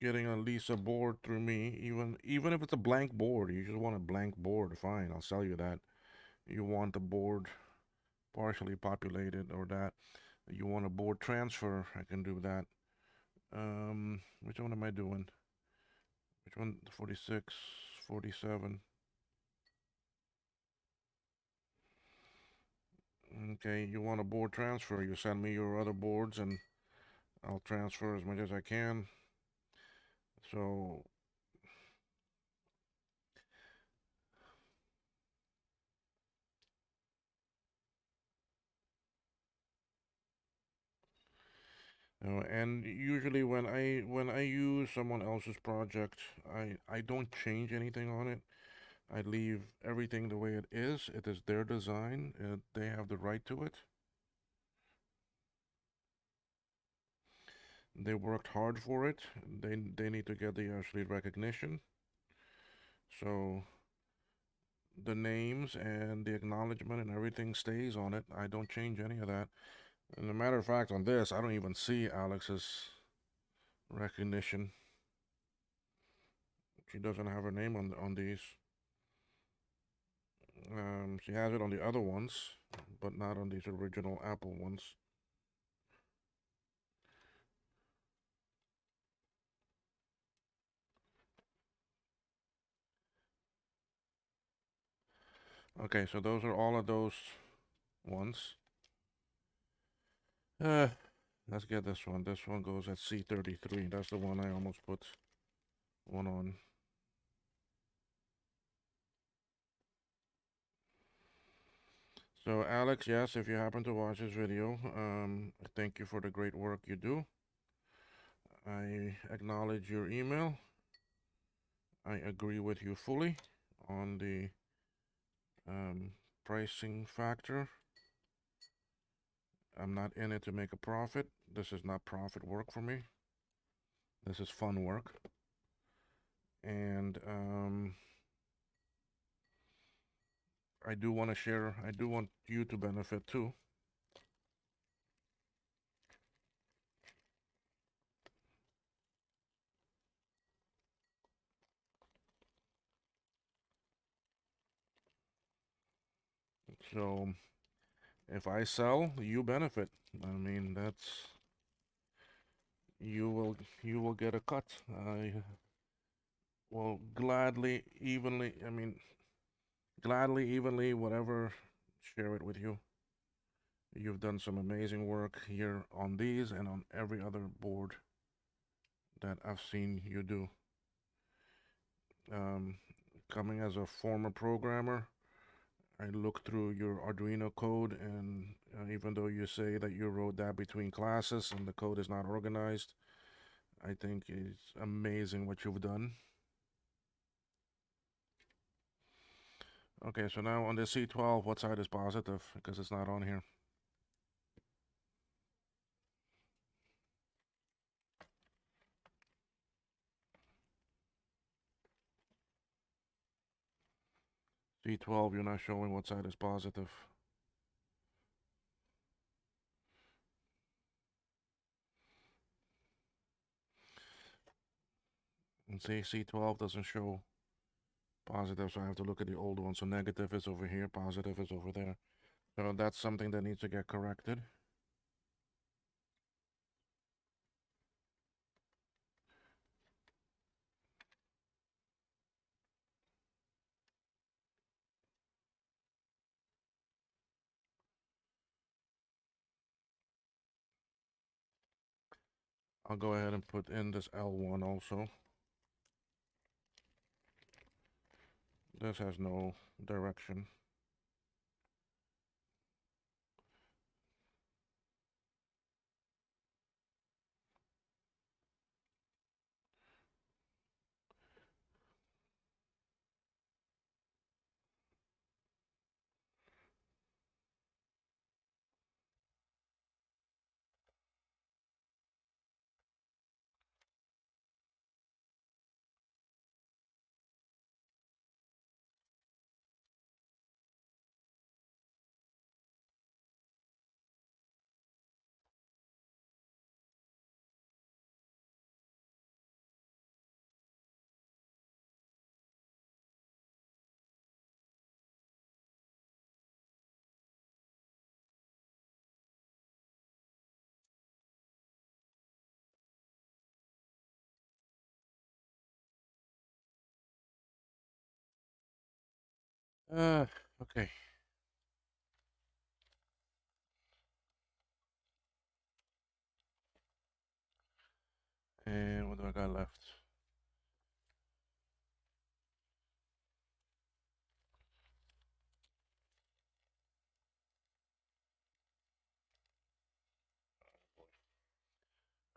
A: getting at least a board through me, even if it's a blank board, you just want a blank board, fine, I'll sell you that. You want the board partially populated or that. You want a board transfer, I can do that. Which one am I doing? Which one? 46, 47. Okay, you want a board transfer. You send me your other boards and I'll transfer as much as I can. So, and usually when I use someone else's project, I don't change anything on it. I leave everything the way it is. It is their design. They have the right to it. They worked hard for it. They need to get the actually recognition. So the names and the acknowledgement and everything stays on it. I don't change any of that. And a matter of fact, on this, I don't even see Alex's recognition. She doesn't have her name on these. She has it on the other ones, but not on these original Apple ones. Okay, so those are all of those ones. Uh, let's get this one. This one goes at C33. That's the one I almost put one on. So, Alex, yes, if you happen to watch this video, thank you for the great work you do. I acknowledge your email. I agree with you fully on the um, pricing factor. I'm not in it to make a profit. This is not profit work for me. This is fun work. And I do want to share, I do want you to benefit too. So if I sell, you benefit. I mean, that's you will get a cut. I will gladly, evenly, I mean, gladly, evenly, whatever, share it with you. You've done some amazing work here on these and on every other board that I've seen you do. Um, Coming as a former programmer, I looked through your Arduino code, and even though you say that you wrote that between classes and the code is not organized, I think it's amazing what you've done. Okay, so now on the C12, what side is positive? Because it's not on here. C12, you're not showing what side is positive. And see, C12 doesn't show positive, so I have to look at the old one. So negative is over here, positive is over there. So that's something that needs to get corrected. I'll go ahead and put in this L1 also. This has no direction. Okay. And what do I got left?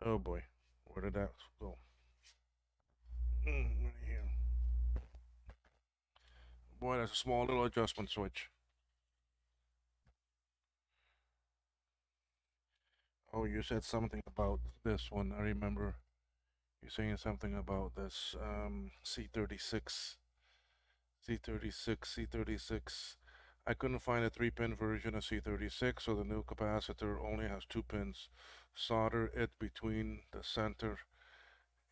A: Oh boy, where did that go? Right here. Boy, that's a small little adjustment switch. Oh, you said something about this one. I remember you saying something about this C36, C36, C36. I couldn't find a 3-pin version of C36, so the new capacitor only has 2 pins. Solder it between the center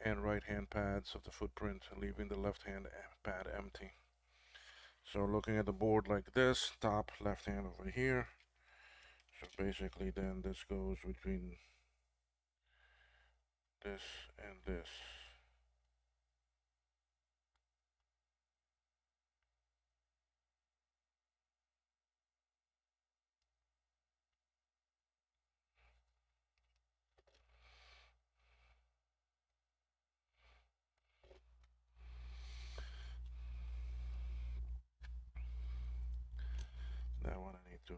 A: and right hand pads of the footprint, leaving the left hand pad empty. So looking at the board like this, top left hand over here. So basically then this goes between this and this. That one I need to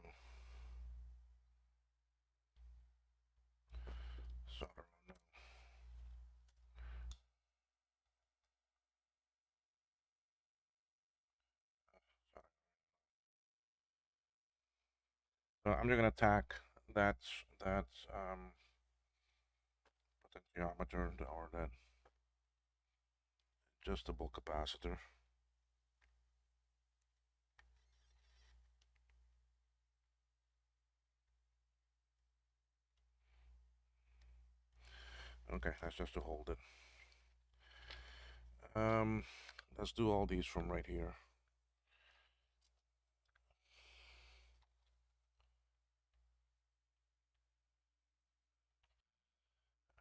A: solder on now. So I'm just gonna tack that's potentiometer or that adjustable capacitor. Okay, that's just to hold it. Um, let's do all these from right here.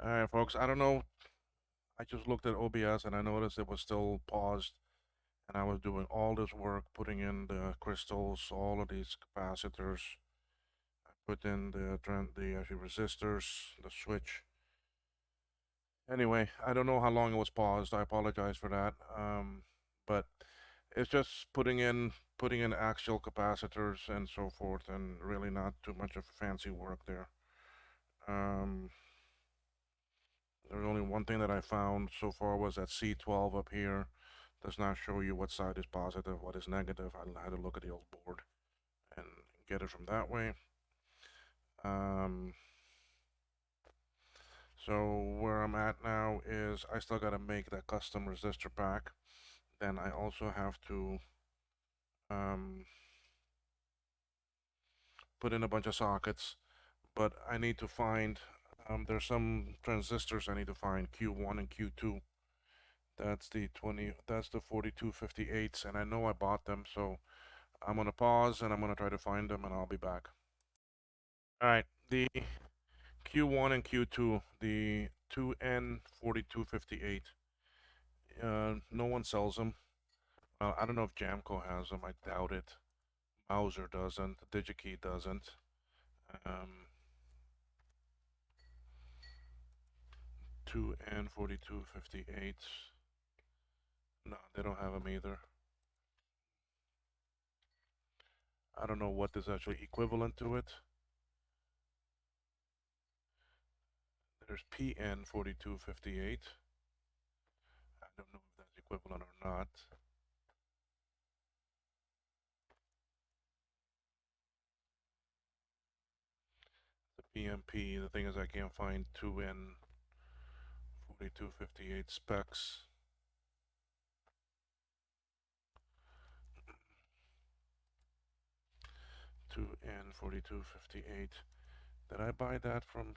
A: All right, folks. I don't know. I just looked at OBS and I noticed it was still paused, and I was doing all this work, putting in the crystals, all of these capacitors. I put in the resistors, the switch. Anyway, I don't know how long it was paused. I apologize for that. But it's just putting in actual capacitors and so forth, and really not too much of fancy work there. Um, there's only one thing that I found so far was that C12 up here does not show you what side is positive, what is negative. I had to look at the old board and get it from that way. Um, so where I'm at now is I still got to make that custom resistor pack. Then I also have to um, put in a bunch of sockets, but I need to find, there's some transistors I need to find, Q1 and Q2, That's the 20. That's the 4258s, and I know I bought them, so I'm gonna pause and I'm gonna try to find them, and I'll be back. All right, the Q1 and Q2, the 2N4258. No one sells them. I don't know if Jamco has them. I doubt it. Mauser doesn't. DigiKey doesn't. Um, 2N4258. No, they don't have them either. I don't know what is actually equivalent to it. There's PN4258. I don't know if that's equivalent or not. The PMP, the thing is I can't find 2N4258 specs. 2N4258. Did I buy that from?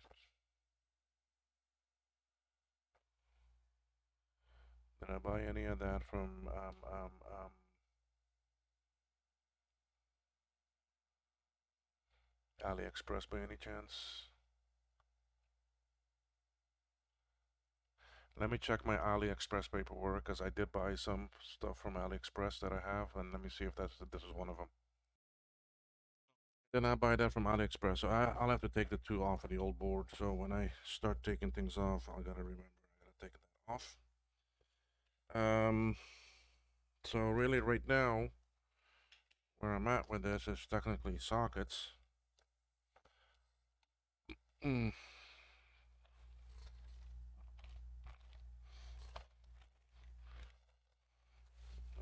A: Did I buy any of that from AliExpress by any chance? Let me check my AliExpress paperwork because I did buy some stuff from AliExpress that I have, and let me see if this is one of them. Did I buy that from AliExpress? So I'll have to take the two off of the old board. So when I start taking things off, I gotta remember I gotta take that off. So really, right now, where I'm at with this is technically sockets. Mm.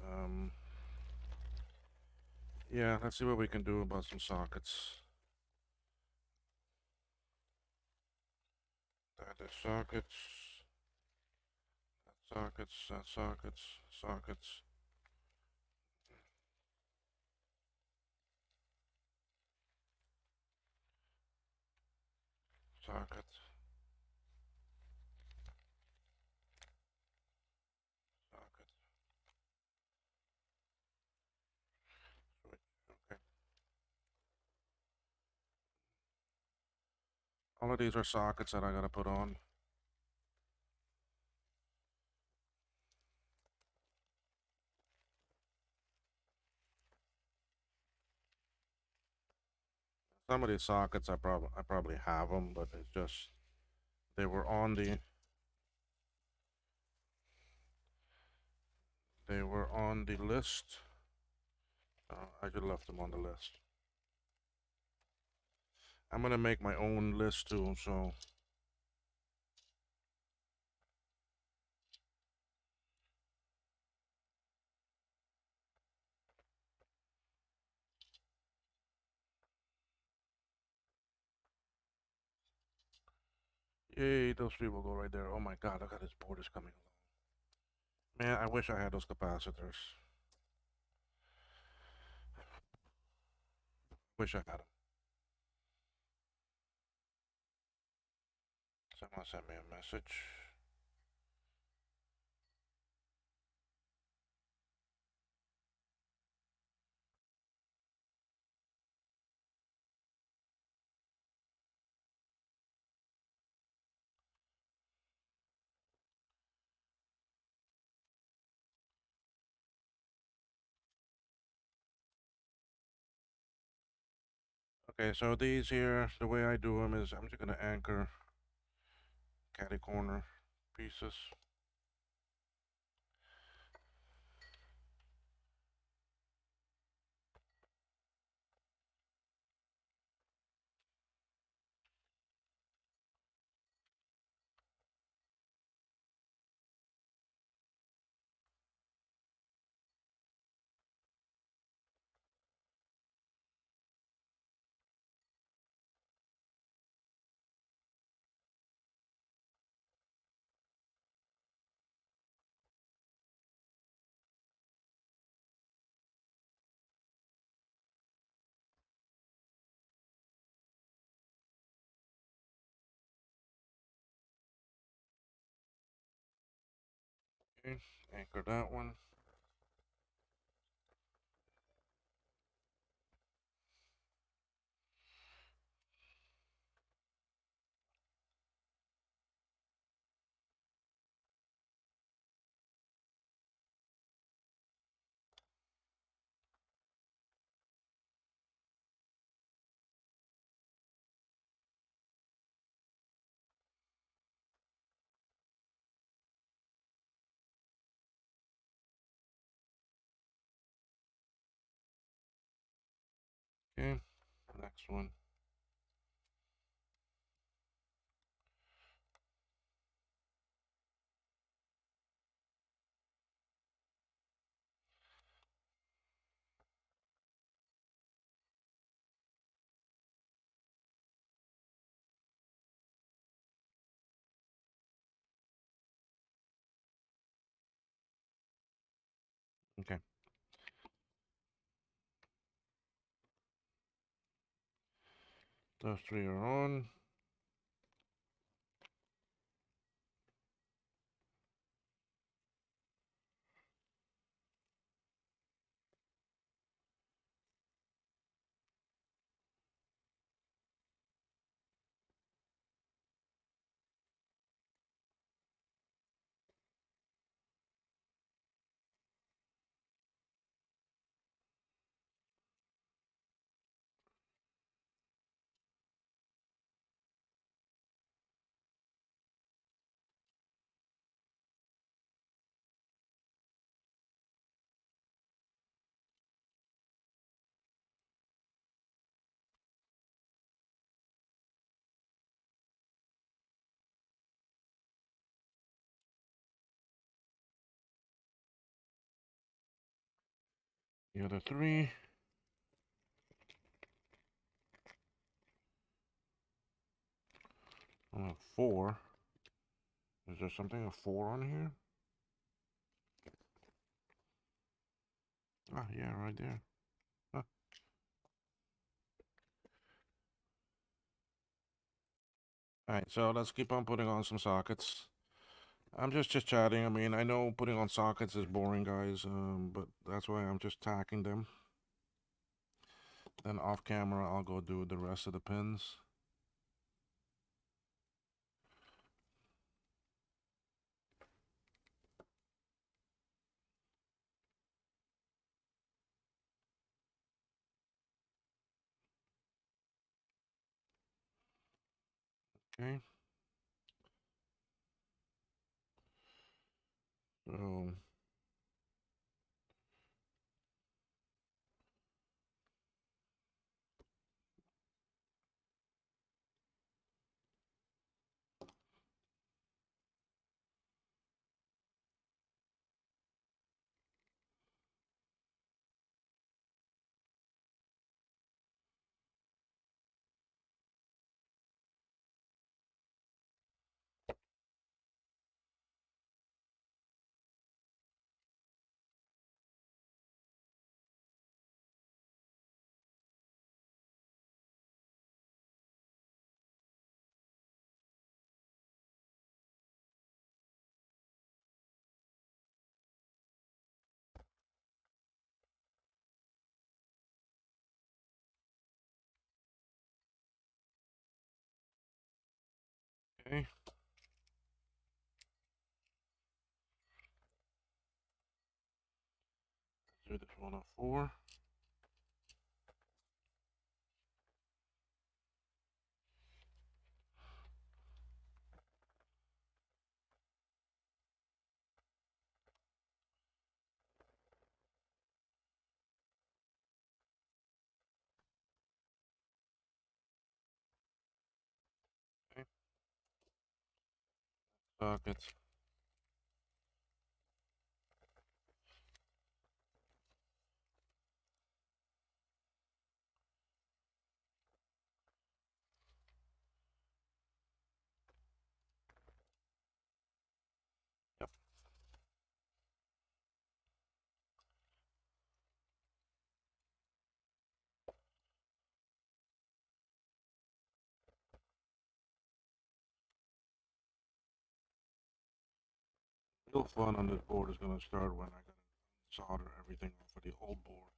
A: Um, yeah, let's see what we can do about some sockets. That is sockets. That sockets. That sockets. Sockets. Sockets. Sockets. Switch. Okay. All of these are sockets that I gotta put on. Some of these sockets I probably have them, but it's just they were on the list. I just left them on the list. I'm gonna make my own list too, so yay, those three will go right there. Oh my god, look at this board is coming along. Man, I wish I had those capacitors. Wish I had them. Someone sent me a message. Okay, so these here, the way I do them is I'm just gonna anchor catty corner pieces. Okay, anchor that one. Okay, next one. Okay, those three are on. The other three. Four. Is there something a four on here? Ah, yeah, right there. Huh. Alright, so let's keep on putting on some sockets. I'm just chit-chatting. I mean, I know putting on sockets is boring, guys, but that's why I'm just tacking them. Then off camera, I'll go do the rest of the pins. Okay. So, okay. Do this one on four. Okay. Sockets. Yep. real fun on this board is gonna start when I gotta solder everything off of the old board.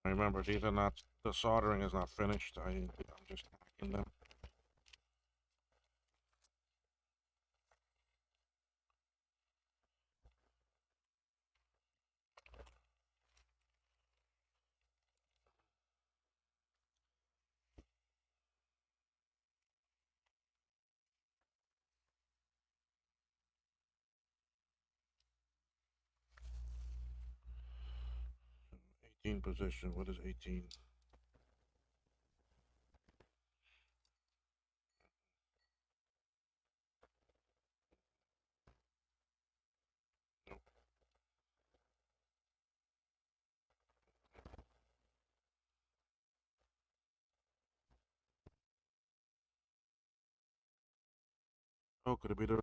A: Remember, these are not, the soldering is not finished. I'm just hacking them. So 18 position. What is 18? Nope. Oh, could it be the?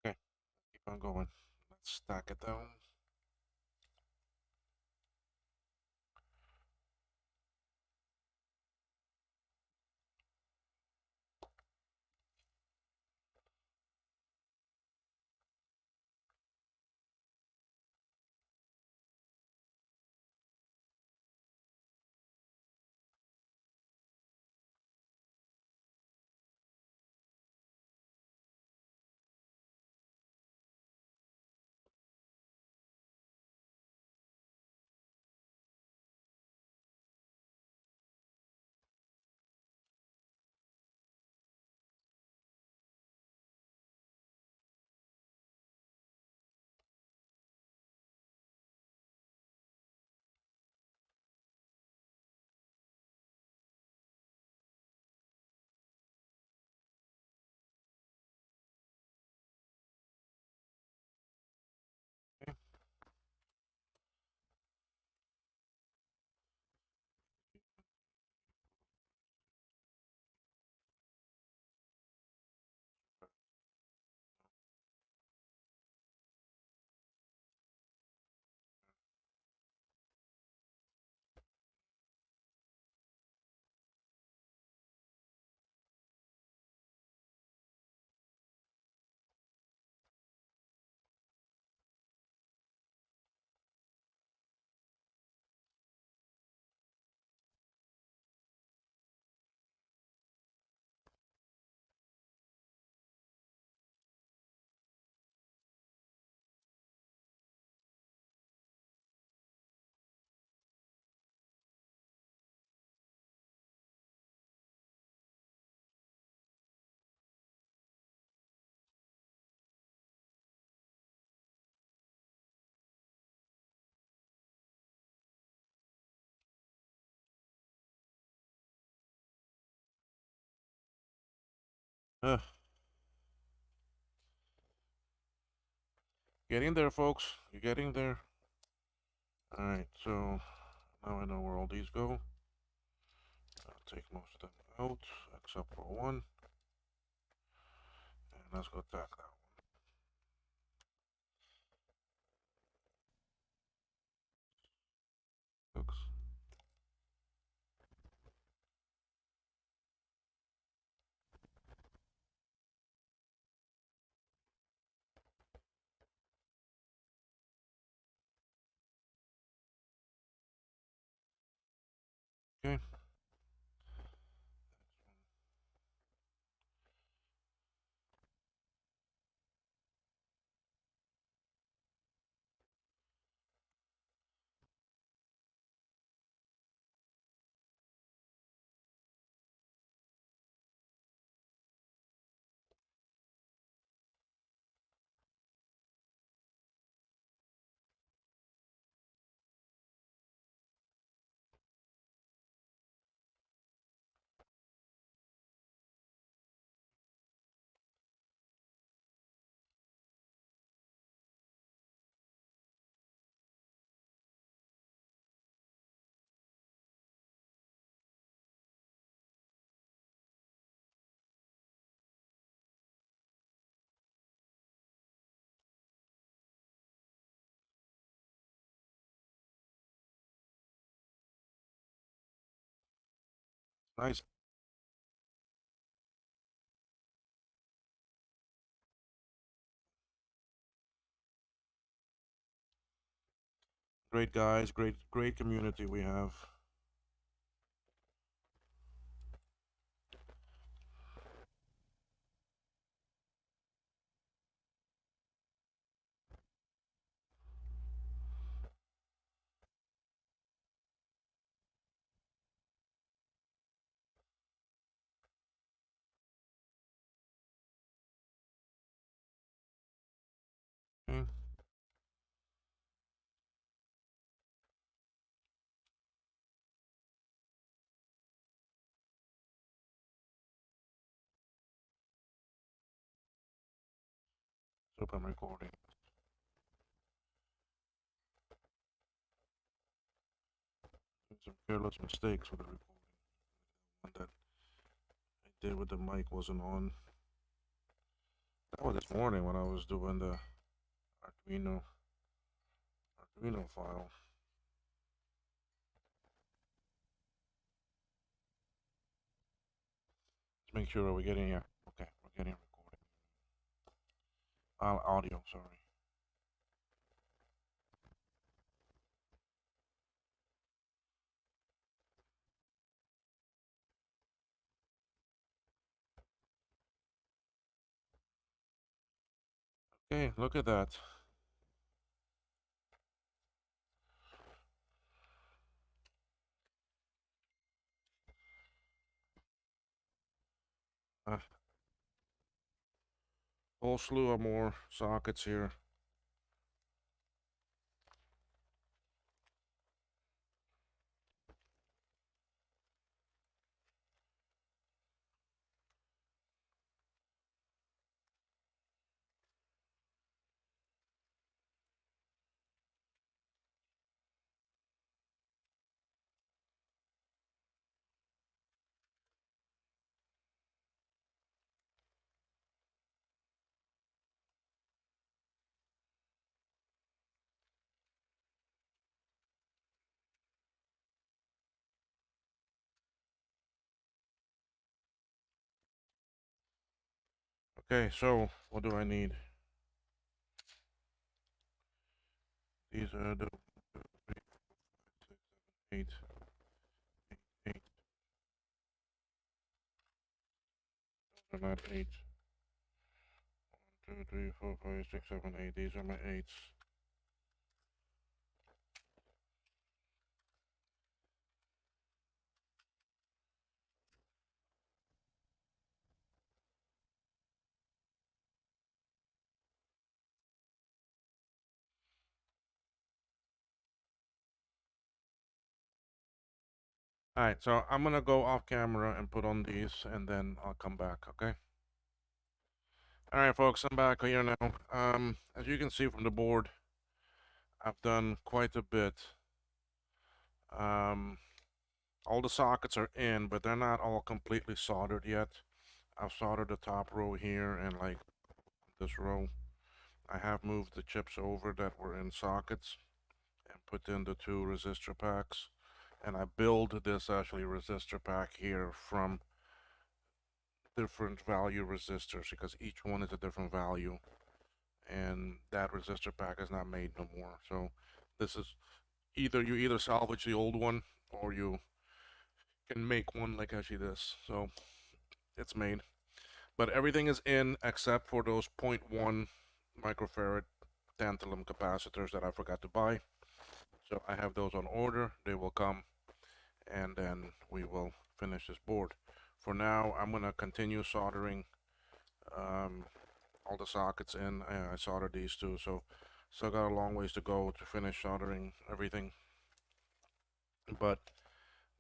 A: Okay, keep on going. Let's stack it down. Okay. Uh, getting there, folks. You're getting there. All right. So now I know where all these go. I'll take most of them out except for one, and let's go tack that one. Looks. Okay. Nice. Great guys, great community we have. Okay, so I'm recording. Some careless mistakes with the recording. One that I did with the mic wasn't on. That was this morning when I was doing the Arduino Arduino file. Let's make sure we're getting here. Okay, we're getting recording. Audio, sorry. Okay, look at that. A whole slew of more sockets here. Okay, so what do I need? These are the 8, 8, those are not 8. 1, 2, 3, 4, 5, 6, 7, 8. These are my 8s. Alright, so I'm gonna go off camera and put on these and then I'll come back, okay? Alright folks, I'm back here now. As you can see from the board, I've done quite a bit. Um, all the sockets are in, but they're not all completely soldered yet. I've soldered the top row here and like this row. I have moved the chips over that were in sockets and put in the 2 resistor packs. And I build this actually resistor pack here from different value resistors because each one is a different value. And that resistor pack is not made no more. So this is you either salvage the old one or you can make one like actually this. So it's made. But everything is in except for those zero point 0.1 microfarad tantalum capacitors that I forgot to buy. So I have those on order. They will come and then we will finish this board. For now, I'm going to continue soldering all the sockets in. I soldered these two, so still got a long ways to go to finish soldering everything. But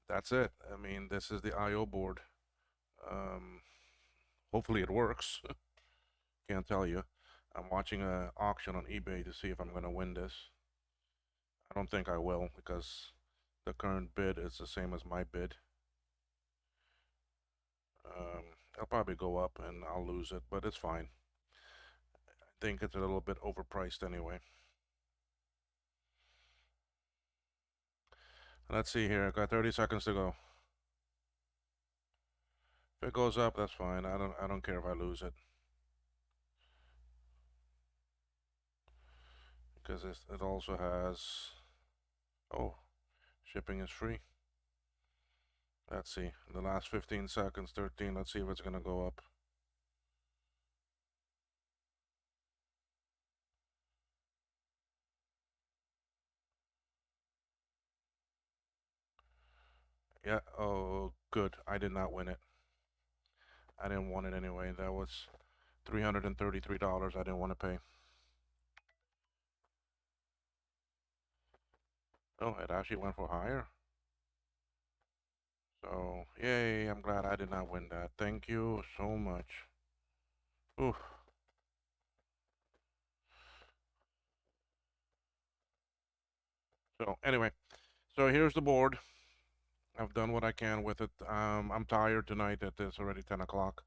A: that's it. I mean, this is the I/O board. Um, hopefully it works. Can't tell you. I'm watching an auction on eBay to see if I'm going to win this. I don't think I will because the current bid is the same as my bid. I'll probably go up and I'll lose it, but it's fine. I think it's a little bit overpriced anyway. Let's see here. I got 30 seconds to go. If it goes up, that's fine. I don't care if I lose it because it also has. Oh, shipping is free. Let's see. The last 15 seconds, 13. Let's see if it's gonna go up. Yeah. Oh, good. I did not win it. I didn't want it anyway. That was $333. I didn't want to pay. Oh, it actually went for higher. So, yay, I'm glad I did not win that. Thank you so much. Oof. So, anyway, so here's the board. I've done what I can with it. I'm tired tonight. It's already 10 o'clock.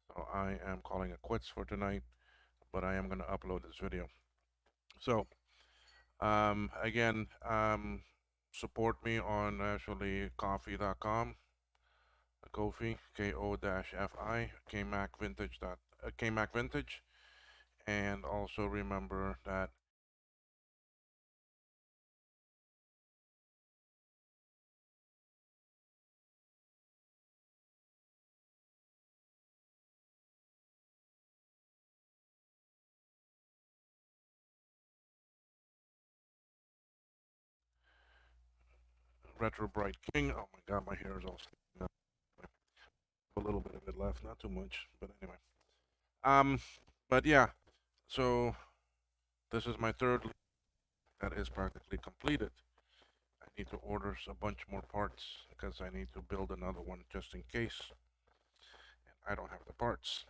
A: So, I am calling it quits for tonight, but I am going to upload this video. So, again, support me on actually coffee.com, Kofi, Ko-Fi, KMac Vintage, KMac Vintage. And also remember that Retro Bright King. Oh my god, my hair is all sticking up. A little bit of it left, not too much, but anyway. Um, but yeah, so this is my third that is practically completed. I need to order a bunch more parts because I need to build another one just in case, and I don't have the parts.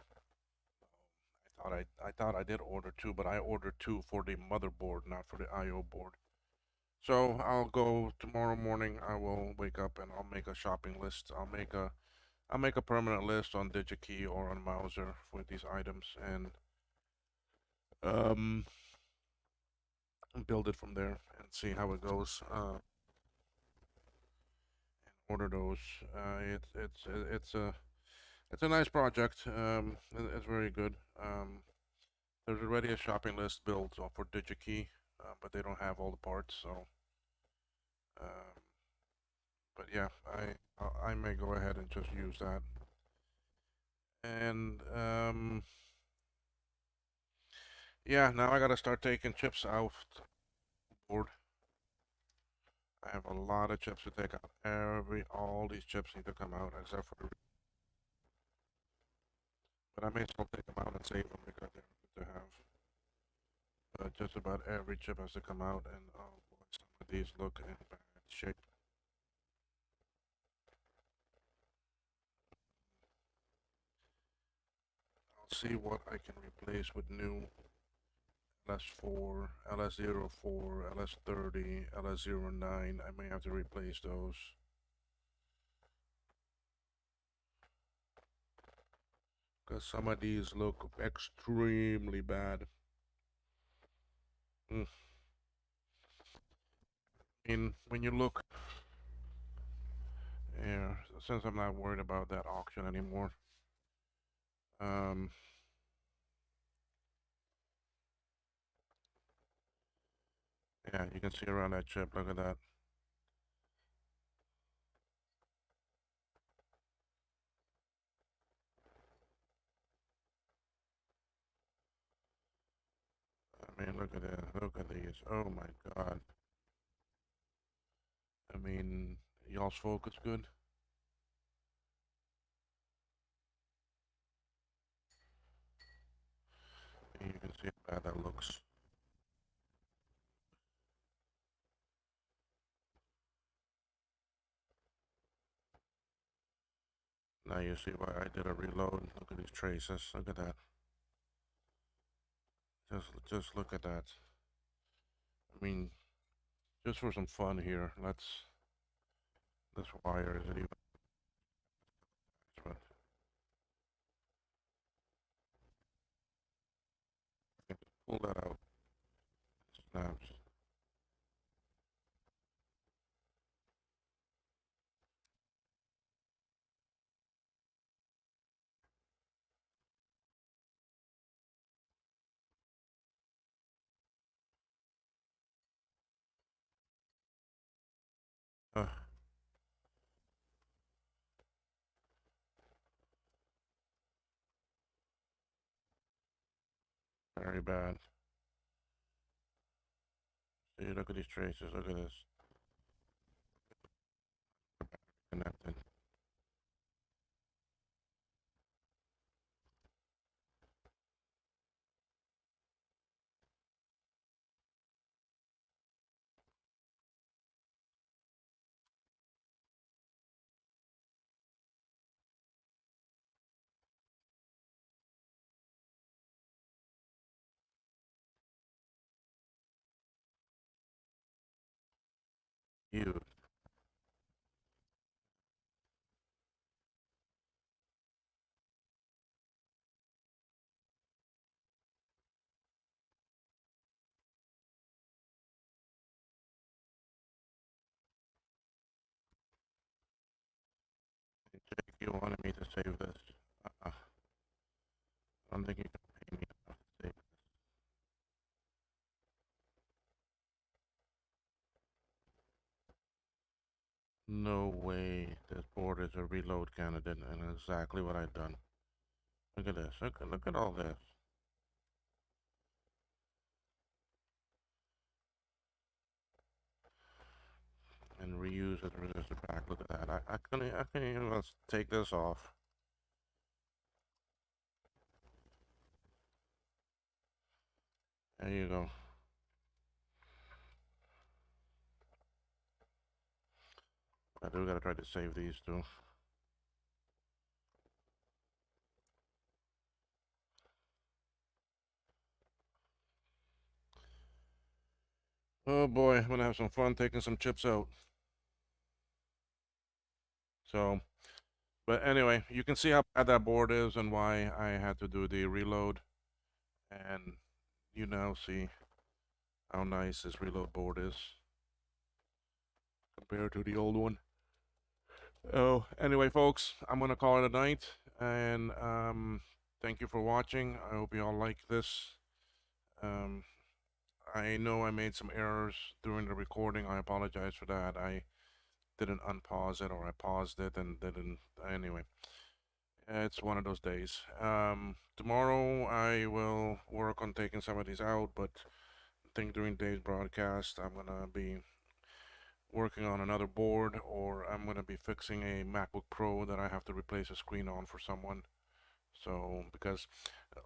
A: I thought I did order two, but I ordered two for the motherboard, not for the I/O board. So I'll go tomorrow morning. I will wake up and I'll make a shopping list. I'll make a permanent list on DigiKey or on Mouser for these items and um, build it from there and see how it goes. Order those. It's a nice project. It's very good. There's already a shopping list built for DigiKey, but they don't have all the parts. So, um, but yeah, I may go ahead and just use that. And yeah, now I gotta start taking chips out board. I have a lot of chips to take out. All these chips need to come out except for the, but I may as well take them out and save them because they're good to have. But just about every chip has to come out, and oh boy, some of these look in bad shape. I'll see what I can replace with new LS4, LS04, LS30, LS09. I may have to replace those. Because some of these look extremely bad. Mm. I mean, when you look, yeah, since I'm not worried about that auction anymore, um, yeah, you can see around that chip. Look at that. I mean, look at that. Look at these. Oh my God. I mean, y'all's focus good. And you can see how bad that looks. Now you see why I did a reload. Look at these traces. Look at that. Just look at that. I mean, just for some fun here, this wire is it even? But pull that out. Snaps. Very bad. See, look at these traces. Look at this. Connected. You. Jake, you wanted me to save this. I don't think you can pay me enough to save it. No way. This board is a reload candidate, and exactly what I've done. Look at this. Look at all this. And reuse the resistor pack. Look at that. I couldn't even take this off. There you go. I do gotta try to save these too. Oh boy, I'm gonna have some fun taking some chips out. So, but anyway, you can see how bad that board is and why I had to do the reload. And you now see how nice this reload board is compared to the old one. Oh, anyway, folks, I'm gonna call it a night, and thank you for watching. I hope you all like this. Um, I know I made some errors during the recording. I apologize for that. I didn't unpause it, or I paused it and didn't. Anyway, it's one of those days. Tomorrow I will work on taking some of these out, but I think during today's broadcast I'm gonna be working on another board, or I'm going to be fixing a MacBook Pro that I have to replace a screen on for someone. So, because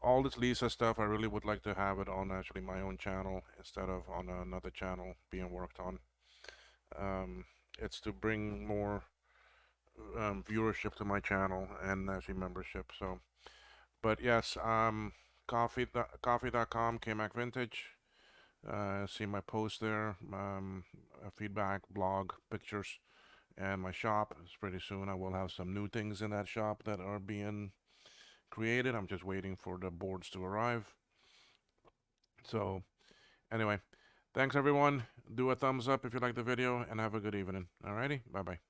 A: all this Lisa stuff, I really would like to have it on actually my own channel instead of on another channel being worked on. Um, it's to bring more viewership to my channel and actually membership. So, but yes, coffee.com, KMac Vintage. See my post there, feedback, blog, pictures, and my shop. Is pretty soon I will have some new things in that shop that are being created. I'm just waiting for the boards to arrive. So anyway, thanks everyone. Do a thumbs up if you like the video, and have a good evening. Alrighty, bye bye.